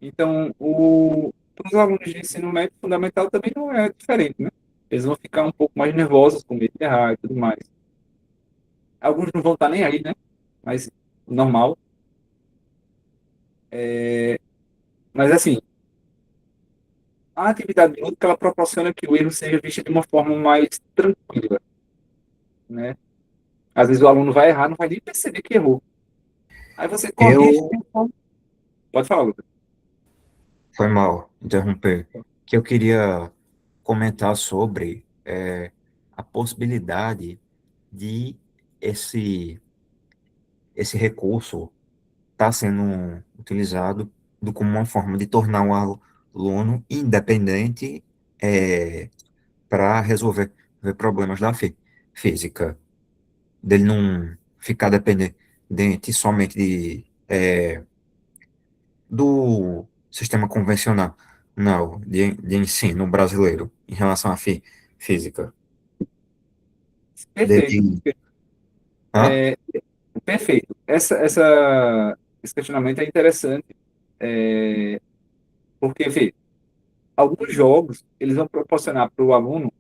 Então, para os alunos de ensino médio fundamental também não é diferente, né? Eles vão ficar um pouco mais nervosos, com medo de errar e tudo mais. Alguns não vão estar nem aí, né? Mas normal. Mas assim, a atividade lúdica ela proporciona que o erro seja visto de uma forma mais tranquila, né? Às vezes o aluno vai errar, não vai nem perceber que errou. Aí você corrige. eu, Pode falar, Lucas. foi mal interromper, que eu queria comentar sobre a possibilidade de esse recurso estar sendo utilizado como uma forma de tornar o aluno independente para resolver problemas da física, dele não ficar dependente somente do sistema convencional não, de ensino brasileiro em relação à física. Perfeito. Dele, hã? Perfeito. Esse questionamento é interessante, porque, vê, alguns jogos, eles vão proporcionar para o aluno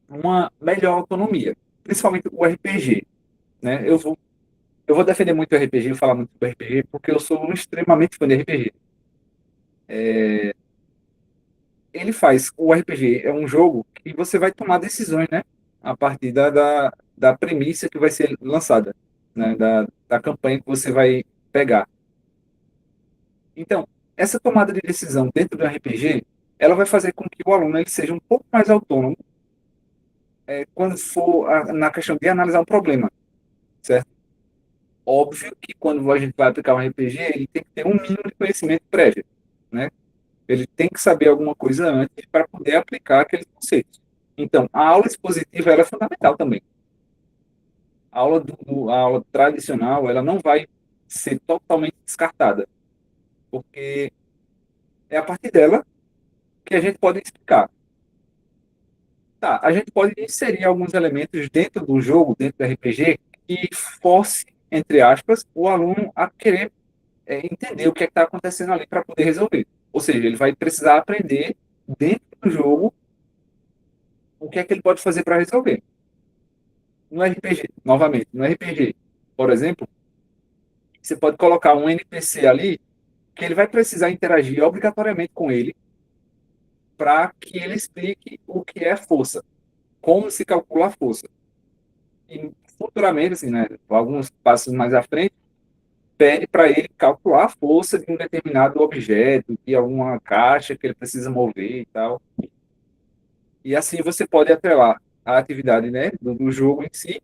uma melhor autonomia, principalmente o RPG, né? Eu vou defender muito o RPG, vou falar muito do RPG, porque eu sou um extremamente fã de RPG. O RPG é um jogo que você vai tomar decisões, né? A partir da premissa que vai ser lançada, né? Da campanha que você vai pegar. Então, essa tomada de decisão dentro do RPG, ela vai fazer com que o aluno ele seja um pouco mais autônomo quando for na questão de analisar um problema, certo? Óbvio que quando a gente vai aplicar um RPG, ele tem que ter um mínimo de conhecimento prévio, né? Ele tem que saber alguma coisa antes para poder aplicar aqueles conceitos. Então, a aula expositiva ela é fundamental também. A aula tradicional, ela não vai ser totalmente descartada, porque é a partir dela que a gente pode explicar. Tá, a gente pode inserir alguns elementos dentro do jogo, dentro do RPG, que force, entre aspas, o aluno a querer entender o que é que está acontecendo ali para poder resolver. Ou seja, ele vai precisar aprender dentro do jogo o que é que ele pode fazer para resolver. No RPG, novamente, no RPG, por exemplo, você pode colocar um NPC ali que ele vai precisar interagir obrigatoriamente com ele para que ele explique o que é força, como se calcula a força. E futuramente, assim, né, alguns passos mais à frente, pede para ele calcular a força de um determinado objeto, de alguma caixa que ele precisa mover e tal. E assim você pode atrelar a atividade, né, do jogo em si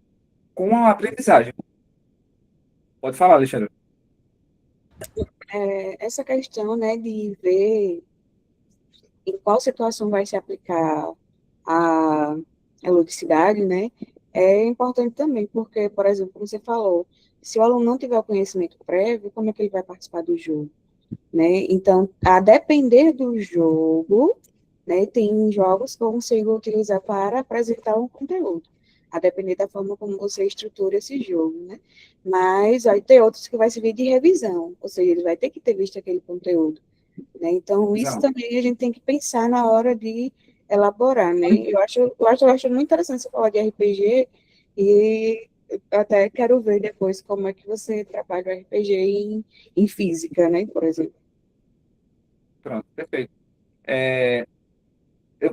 com a aprendizagem. Pode falar, Alexandre. Essa questão, né, de ver em qual situação vai se aplicar a, a ludicidade, né, é importante também, porque, por exemplo, como você falou, se o aluno não tiver o conhecimento prévio, como é que ele vai participar do jogo, né? Então, a depender do jogo, né, tem jogos que eu consigo utilizar para apresentar um conteúdo, a depender da forma como você estrutura esse jogo, né? Mas aí tem outros que vai servir de revisão, ou seja, ele vai ter que ter visto aquele conteúdo, né? Então, isso Exato. também a gente tem que pensar na hora de elaborar, né? Eu acho muito interessante você falar de RPG e eu até quero ver depois como é que você trabalha o RPG em física, né, por exemplo. Pronto, perfeito.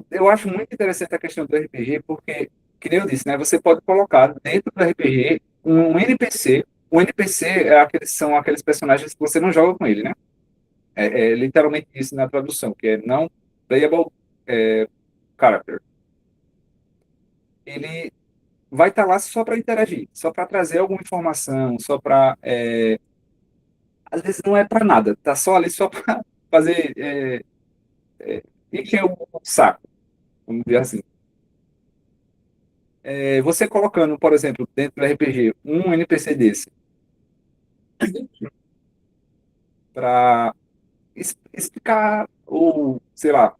Eu acho muito interessante a questão do RPG, porque, que nem eu disse, né, você pode colocar dentro do RPG um NPC. O NPC são aqueles personagens que você não joga com ele, né? É literalmente isso na tradução, que é não playable character. Ele vai estar lá só para interagir, só para trazer alguma informação, só para. Às vezes não é para nada, tá só ali só para fazer. Encher o saco, vamos dizer assim. Você colocando, por exemplo, dentro do RPG, um NPC desse, para explicar, ou, sei lá,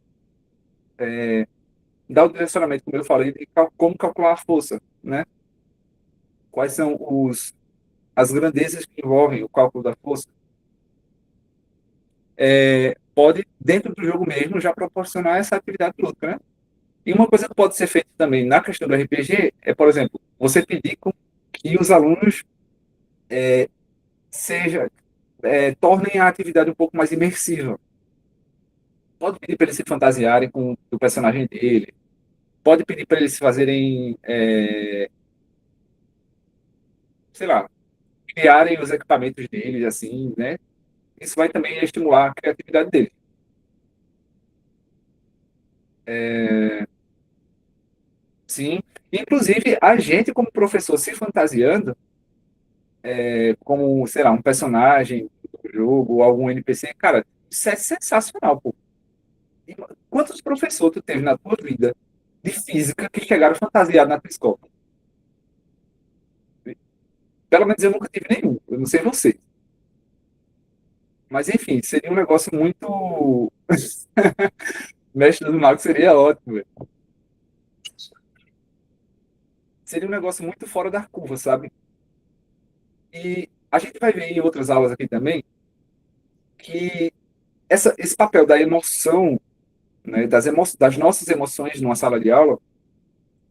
dar o direcionamento, como eu falei, de como calcular a força, né? Quais são as grandezas que envolvem o cálculo da força. Pode, dentro do jogo mesmo, já proporcionar essa atividade lúdica, né? E uma coisa que pode ser feita também na questão do RPG é, por exemplo, você pedir que os alunos seja, tornem a atividade um pouco mais imersiva. Pode pedir para eles se fantasiarem com o personagem dele. Pode pedir para eles fazerem, sei lá, criarem os equipamentos deles, assim, né? Isso vai também estimular a criatividade deles. Sim. Inclusive, a gente, como professor, se fantasiando, como, sei lá, um personagem do jogo, ou algum NPC, cara, isso é sensacional, pô. E quantos professores tu teve na tua vida de física que chegaram fantasiados na tua escola? Pelo menos eu nunca tive nenhum, eu não sei você. Mas, enfim, seria um negócio muito. Mestre do Mago seria ótimo, velho. Seria um negócio muito fora da curva, sabe? E a gente vai ver em outras aulas aqui também que esse papel da emoção, né, das nossas emoções numa sala de aula,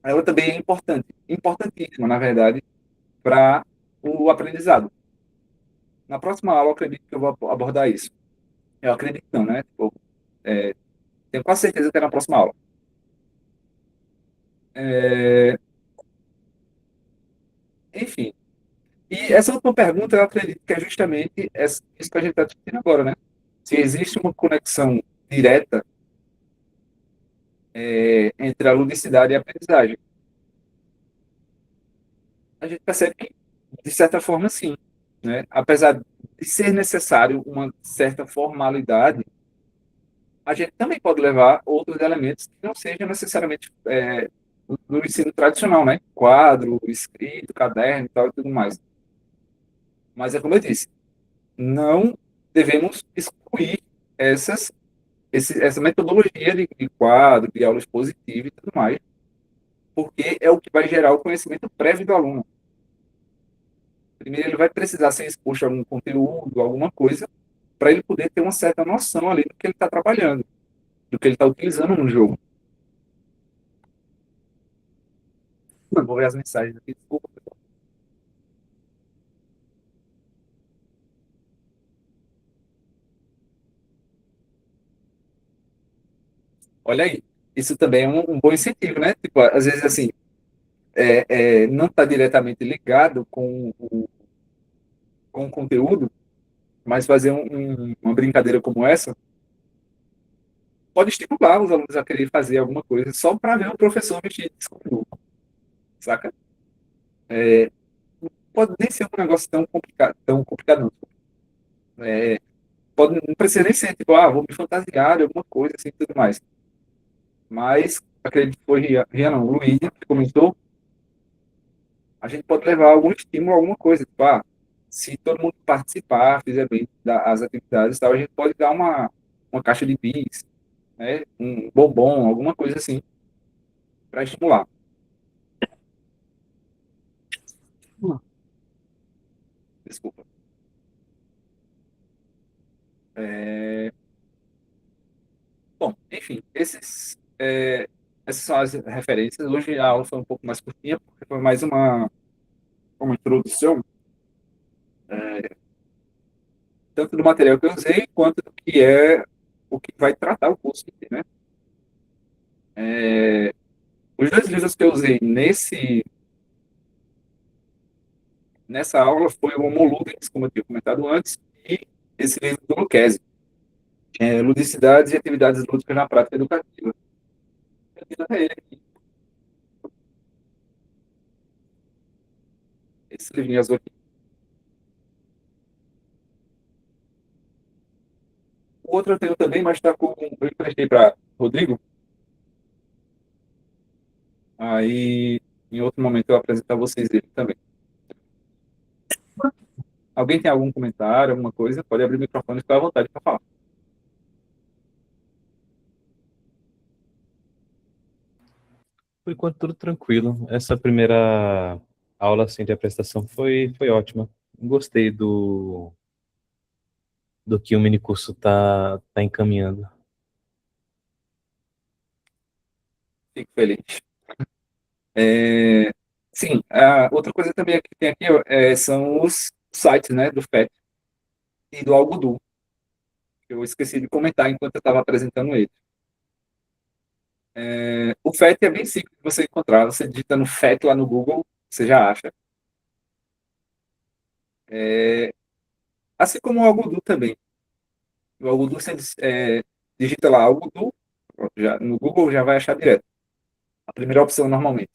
ela também é importante, importantíssima, na verdade, para o aprendizado. Na próxima aula, eu acredito que eu vou abordar isso. Eu acredito não, né? Tipo, tenho quase certeza que é na próxima aula. É, enfim, e essa última pergunta, eu acredito que é justamente isso que a gente está discutindo agora, né? Se existe uma conexão direta entre a ludicidade e a aprendizagem. A gente percebe que, de certa forma, sim, né? Apesar de ser necessário uma certa formalidade, a gente também pode levar outros elementos que não sejam necessariamente no ensino tradicional, né? Quadro, escrito, caderno e tal e tudo mais. Mas é como eu disse, não devemos excluir essa metodologia de quadro, de aula expositiva e tudo mais, porque é o que vai gerar o conhecimento prévio do aluno. Primeiro, ele vai precisar ser exposto a algum conteúdo, alguma coisa, para ele poder ter uma certa noção ali do que ele está trabalhando, do que ele está utilizando no jogo. Mano, vou ver as mensagens aqui, desculpa. Olha aí, isso também é um bom incentivo, né? Tipo, às vezes, assim, não está diretamente ligado com o conteúdo, mas fazer uma brincadeira como essa pode estimular os alunos a querer fazer alguma coisa só para ver o professor mexer nesse conteúdo, saca? Pode nem ser um negócio tão complicado não. Não precisa nem ser tipo, vou me fantasiar de alguma coisa assim tudo mais. Mas, acredito que foi Rian não, o Luiz que comentou, a gente pode levar algum estímulo, alguma coisa. Tipo, se todo mundo participar, fizer bem das atividades e tal, a gente pode dar uma caixa de bis, né? Um bombom, alguma coisa assim, para estimular. Desculpa. Bom, enfim, essas são as referências. Hoje a aula foi um pouco mais curtinha, porque foi mais uma introdução, tanto do material que eu usei, quanto do que é o que vai tratar o curso, né? Os dois livros que eu usei nessa aula foi o Homo Ludens, como eu tinha comentado antes, e esse livro do Lucchesi, Ludicidades e Atividades Lúdicas na Prática Educativa. Eu tenho até ele aqui, esse livrinho azul aqui. O outro eu tenho também, mas está com. Eu emprestei para Rodrigo. Aí, em outro momento, eu apresento a vocês ele também. Alguém tem algum comentário, alguma coisa? Pode abrir o microfone e ficar à vontade para falar. Por enquanto, tudo tranquilo. Essa primeira aula assim, de apresentação foi ótima. Gostei do que o minicurso tá encaminhando. Fico feliz. É, sim, a outra coisa também que tem aqui são os sites, né, do FET e do Algodu. Eu esqueci de comentar enquanto eu estava apresentando ele. O FET é bem simples de você encontrar. Você digita no FET lá no Google, você já acha. Assim como o Algodu também. O Algodu, você digita lá Algodu, no Google já vai achar direto. A primeira opção normalmente.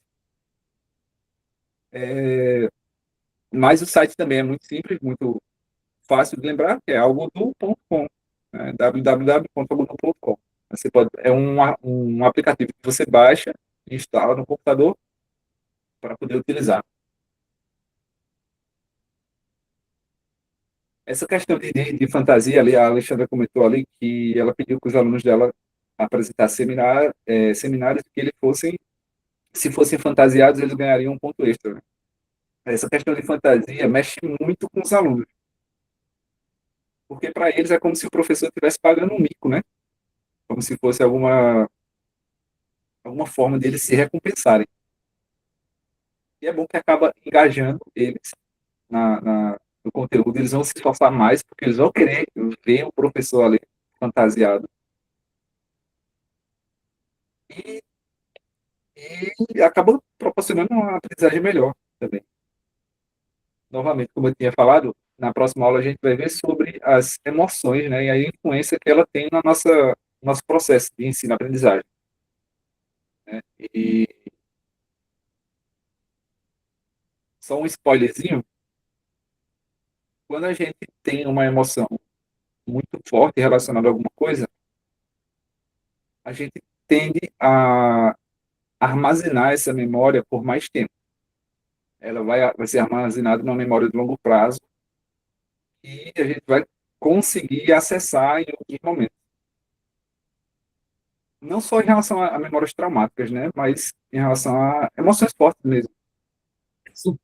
Mas o site também é muito simples, muito fácil de lembrar, que é algodu.com, né? www.algodu.com. Um aplicativo que você baixa e instala no computador para poder utilizar. Essa questão de fantasia ali, a Alexandra comentou ali que ela pediu que os alunos dela apresentassem seminários que se fossem fantasiados, eles ganhariam um ponto extra, né? Essa questão de fantasia mexe muito com os alunos, porque para eles é como se o professor estivesse pagando um mico, né? Como se fosse alguma forma deles se recompensarem. E é bom que acaba engajando eles no conteúdo, eles vão se esforçar mais, porque eles vão querer ver o professor ali fantasiado. E, e acaba proporcionando uma aprendizagem melhor também. Novamente, como eu tinha falado, na próxima aula a gente vai ver sobre as emoções, né, e a influência que ela tem na nosso processo de ensino-aprendizagem, né? E só um spoilerzinho, quando a gente tem uma emoção muito forte relacionada a alguma coisa, a gente tende a armazenar essa memória por mais tempo. Ela vai ser armazenada numa memória de longo prazo e a gente vai conseguir acessar em outros momentos. Não só em relação a memórias traumáticas, né? Mas em relação a emoções fortes mesmo. Sim.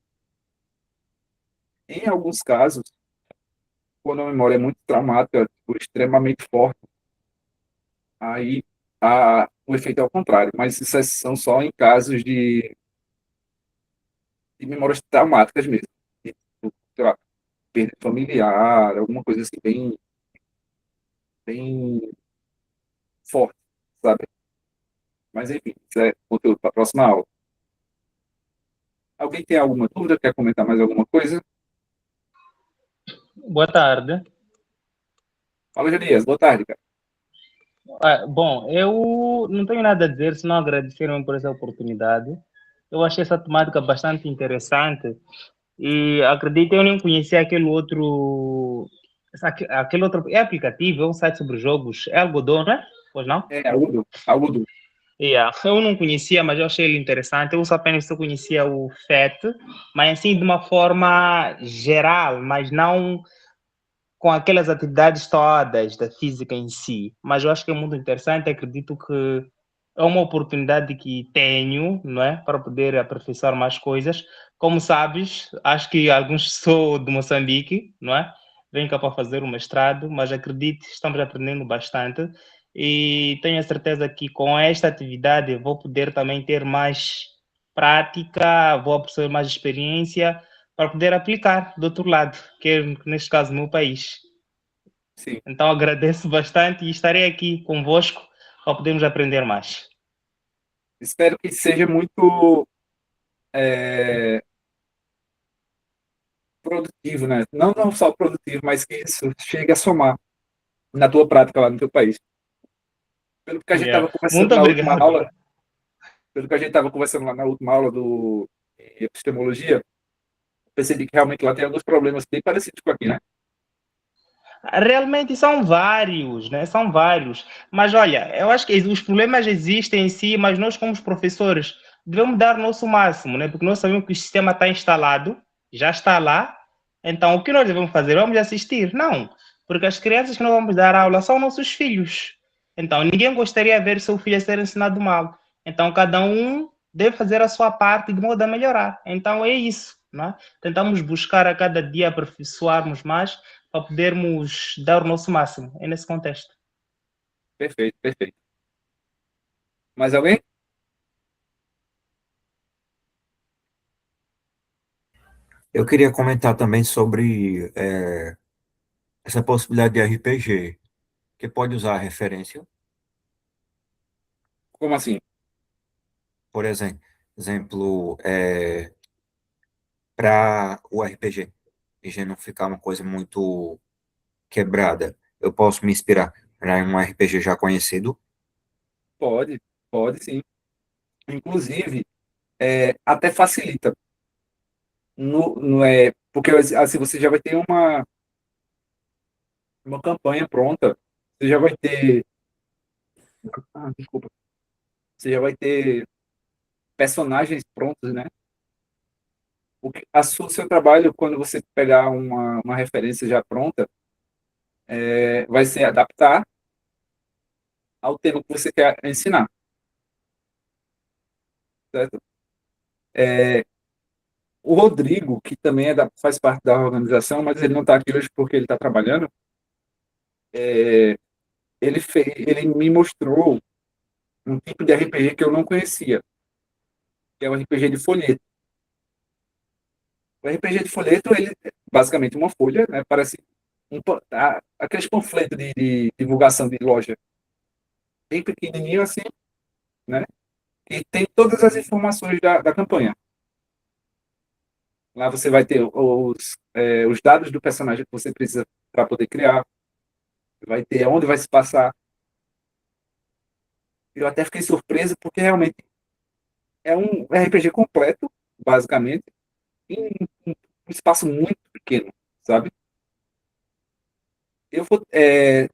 Em alguns casos, quando a memória é muito traumática, tipo, extremamente forte, aí o efeito é o contrário, mas isso são só em casos de memórias traumáticas mesmo. Tipo, sei lá, perda familiar, alguma coisa assim, bem, bem forte, sabe? Mas enfim, isso é conteúdo para a próxima aula. Alguém tem alguma dúvida? Quer comentar mais alguma coisa? Boa tarde. Fala, Janias. Boa tarde, cara. Bom, eu não tenho nada a dizer, senão agradecer-me por essa oportunidade. Eu achei essa temática bastante interessante e acredito, eu nem conhecia aquele outro, aquele outro, é aplicativo, é um site sobre jogos, é Algodão, né? Pois não? É, Agudo. Yeah. Eu não conhecia, mas eu achei ele interessante. Eu só apenas só conhecia o FET, mas assim de uma forma geral, mas não com aquelas atividades todas da física em si. Mas eu acho que é muito interessante. Acredito que é uma oportunidade que tenho, não é, para poder aperfeiçoar mais coisas. Como sabes, acho que alguns sou de Moçambique, não é? Venho cá para fazer o mestrado, mas acredito que estamos aprendendo bastante e tenho a certeza que com esta atividade vou poder também ter mais prática, vou absorver mais experiência para poder aplicar do outro lado, que é, neste caso, no meu país. Sim. Então agradeço bastante e estarei aqui convosco para podermos aprender mais. Espero que seja muito produtivo, né? Não só produtivo, mas que isso chegue a somar na tua prática lá no teu país. Pelo que a gente estava Yeah. conversando Muito na última obrigado. aula, pelo que a gente estava conversando lá na última aula do epistemologia, percebi que realmente lá tem alguns problemas bem parecidos com aqui, né? Realmente são vários, né? São vários. Mas olha, eu acho que os problemas existem em si, mas nós, como professores, devemos dar o nosso máximo, né? Porque nós sabemos que o sistema está instalado, já está lá. Então, o que nós devemos fazer? Vamos assistir? Não, porque as crianças que nós vamos dar aula são nossos filhos. Então, ninguém gostaria de ver seu filho ser ensinado mal. Então, cada um deve fazer a sua parte de modo a melhorar. Então, é isso, né? Tentamos buscar a cada dia aperfeiçoarmos mais para podermos dar o nosso máximo. É nesse contexto. Perfeito, perfeito. Mais alguém? Eu queria comentar também sobre essa possibilidade de RPG, que pode usar a referência, Como assim? por exemplo, para o RPG, e não ficar uma coisa muito quebrada. Eu posso me inspirar em um RPG já conhecido. Pode, pode sim. Inclusive, até facilita. Porque assim você já vai ter uma campanha pronta. Você já vai ter. Desculpa. Você já vai ter personagens prontos, né? Seu trabalho, quando você pegar uma referência já pronta, vai ser adaptar ao tema que você quer ensinar, certo? O Rodrigo, que também faz parte da organização, mas ele não está aqui hoje porque ele está trabalhando, ele me mostrou um tipo de RPG que eu não conhecia, que é o RPG de folheto. O RPG de folheto, ele é basicamente uma folha, né? Parece aqueles panfletos de divulgação de loja, bem pequenininho assim, né? E tem todas as informações da campanha. Lá você vai ter os dados do personagem que você precisa para poder criar, vai ter onde vai se passar. Eu até fiquei surpreso porque realmente é um RPG completo, basicamente, em um espaço muito pequeno, sabe? Eu vou,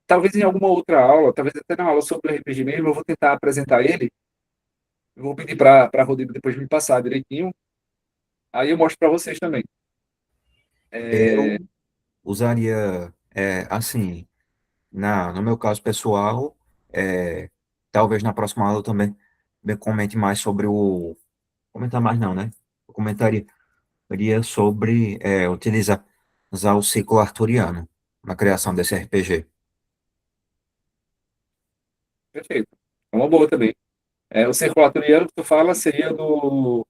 talvez em alguma outra aula, talvez até na aula sobre o RPG mesmo, eu vou tentar apresentar ele. Eu vou pedir para Rodrigo depois me passar direitinho. Aí eu mostro para vocês também. Eu usaria, assim, no meu caso pessoal, talvez na próxima aula eu também comente mais sobre comentar mais não, né? Eu comentaria seria sobre utilizar usar o ciclo arturiano na criação desse RPG. Perfeito. É uma boa também. O circulatoriano que tu fala seria do.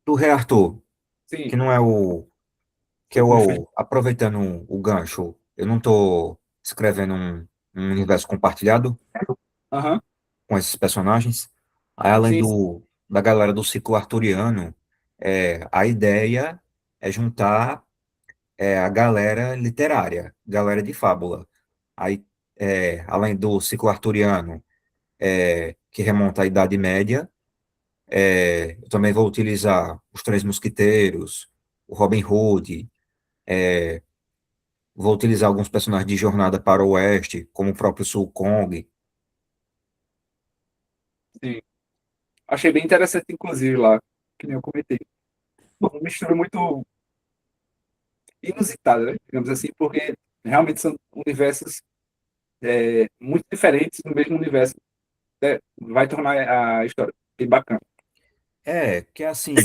Do Rei Arthur, Sim, que não é o. Que é me fugiu. aproveitando o gancho, eu não estou escrevendo um universo compartilhado Aham, com esses personagens. Aí, além sim, sim, da galera do ciclo arturiano, a ideia é juntar a galera literária, galera de fábula. Aí, além do ciclo arturiano, que remonta à Idade Média, eu também vou utilizar os Três Mosquiteiros, o Robin Hood, vou utilizar alguns personagens de Jornada para o Oeste, como o próprio Sul Kong. sim. Achei bem interessante, inclusive, lá, que nem eu comentei. Uma mistura muito inusitada, né? Digamos assim, porque realmente são universos muito diferentes no mesmo universo. Vai tornar a história bem bacana. Que assim,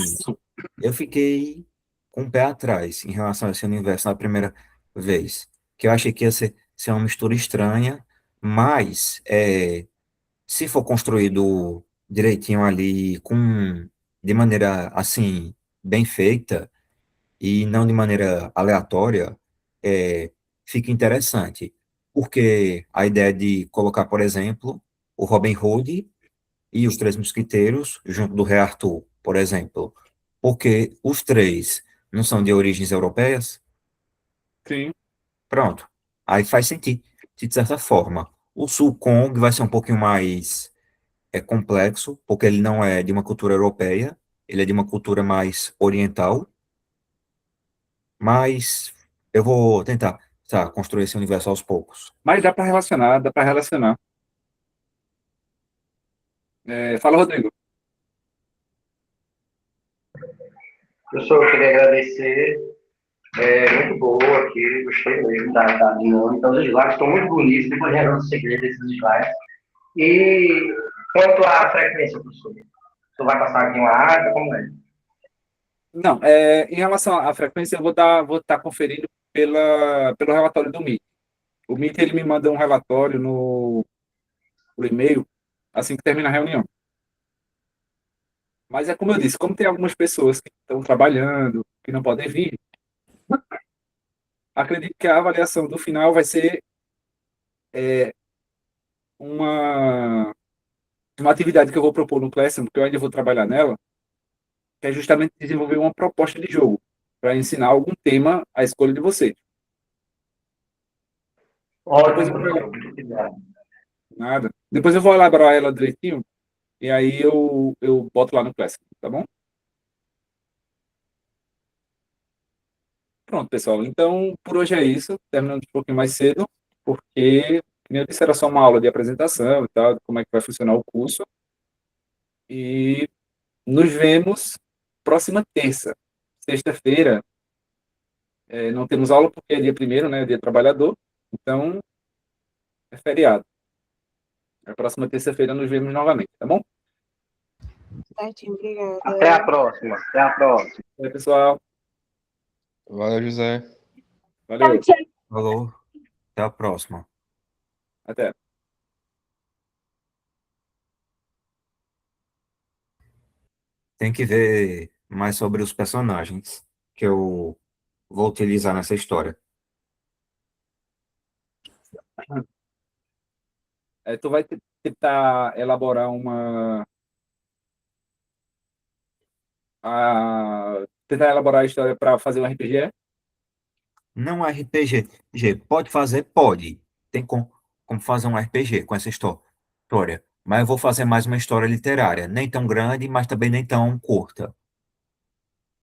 eu fiquei com o pé atrás em relação a esse universo na primeira vez, que eu achei que ia ser uma mistura estranha, mas se for construído direitinho ali, de maneira assim, bem feita, e não de maneira aleatória, fica interessante. Porque a ideia de colocar, por exemplo, o Robin Hood e os Três Mosquiteiros junto do Rei Arthur, por exemplo. Porque os três não são de origens europeias, Sim, pronto. Aí faz sentido, de certa forma. O Sul Kong vai ser um pouquinho mais complexo, porque ele não é de uma cultura europeia, ele é de uma cultura mais oriental, mas eu vou tentar, tá, construir esse universo aos poucos. mas dá para relacionar, dá para relacionar. Fala, Rodrigo. Professor, eu queria agradecer. Muito boa aqui, gostei mesmo da dinâmica. Os slides estão muito bonitos, depois gerando segredo desses slides. E quanto à frequência, professor? O senhor vai passar aqui uma ata, como é? Não, em relação à frequência, eu vou estar conferindo pelo relatório do MIT. O MIT ele me manda um relatório por e-mail assim que termina a reunião. Mas é como eu disse, como tem algumas pessoas que estão trabalhando, que não podem vir, acredito que a avaliação do final vai ser uma, uma atividade que eu vou propor no Classroom, porque eu ainda vou trabalhar nela, que é justamente desenvolver uma proposta de jogo para ensinar algum tema à escolha de vocês. Depois Ótimo, eu professor. vou, Muito obrigado. nada. Depois eu vou elaborar ela direitinho e aí eu boto lá no Classroom, tá bom? Pronto, pessoal. Então, por hoje é isso. Terminando um pouquinho mais cedo, porque, como eu disse, era só uma aula de apresentação e tal, de como é que vai funcionar o curso. E nos vemos próxima terça. Sexta-feira, não temos aula porque é dia primeiro, né? Dia trabalhador. Então, é feriado. Na próxima terça-feira nos vemos novamente, tá bom? Certinho, obrigada. Até a próxima. Até a próxima. Pessoal. Valeu, José. Valeu. Falou, até a próxima. Até. Tem que ver mais sobre os personagens que eu vou utilizar nessa história. Tu vai tentar elaborar tentar elaborar a história para fazer um RPG? Não RPG. Pode fazer? Pode. Tem como fazer um RPG com essa história. Mas eu vou fazer mais uma história literária. Nem tão grande, mas também nem tão curta.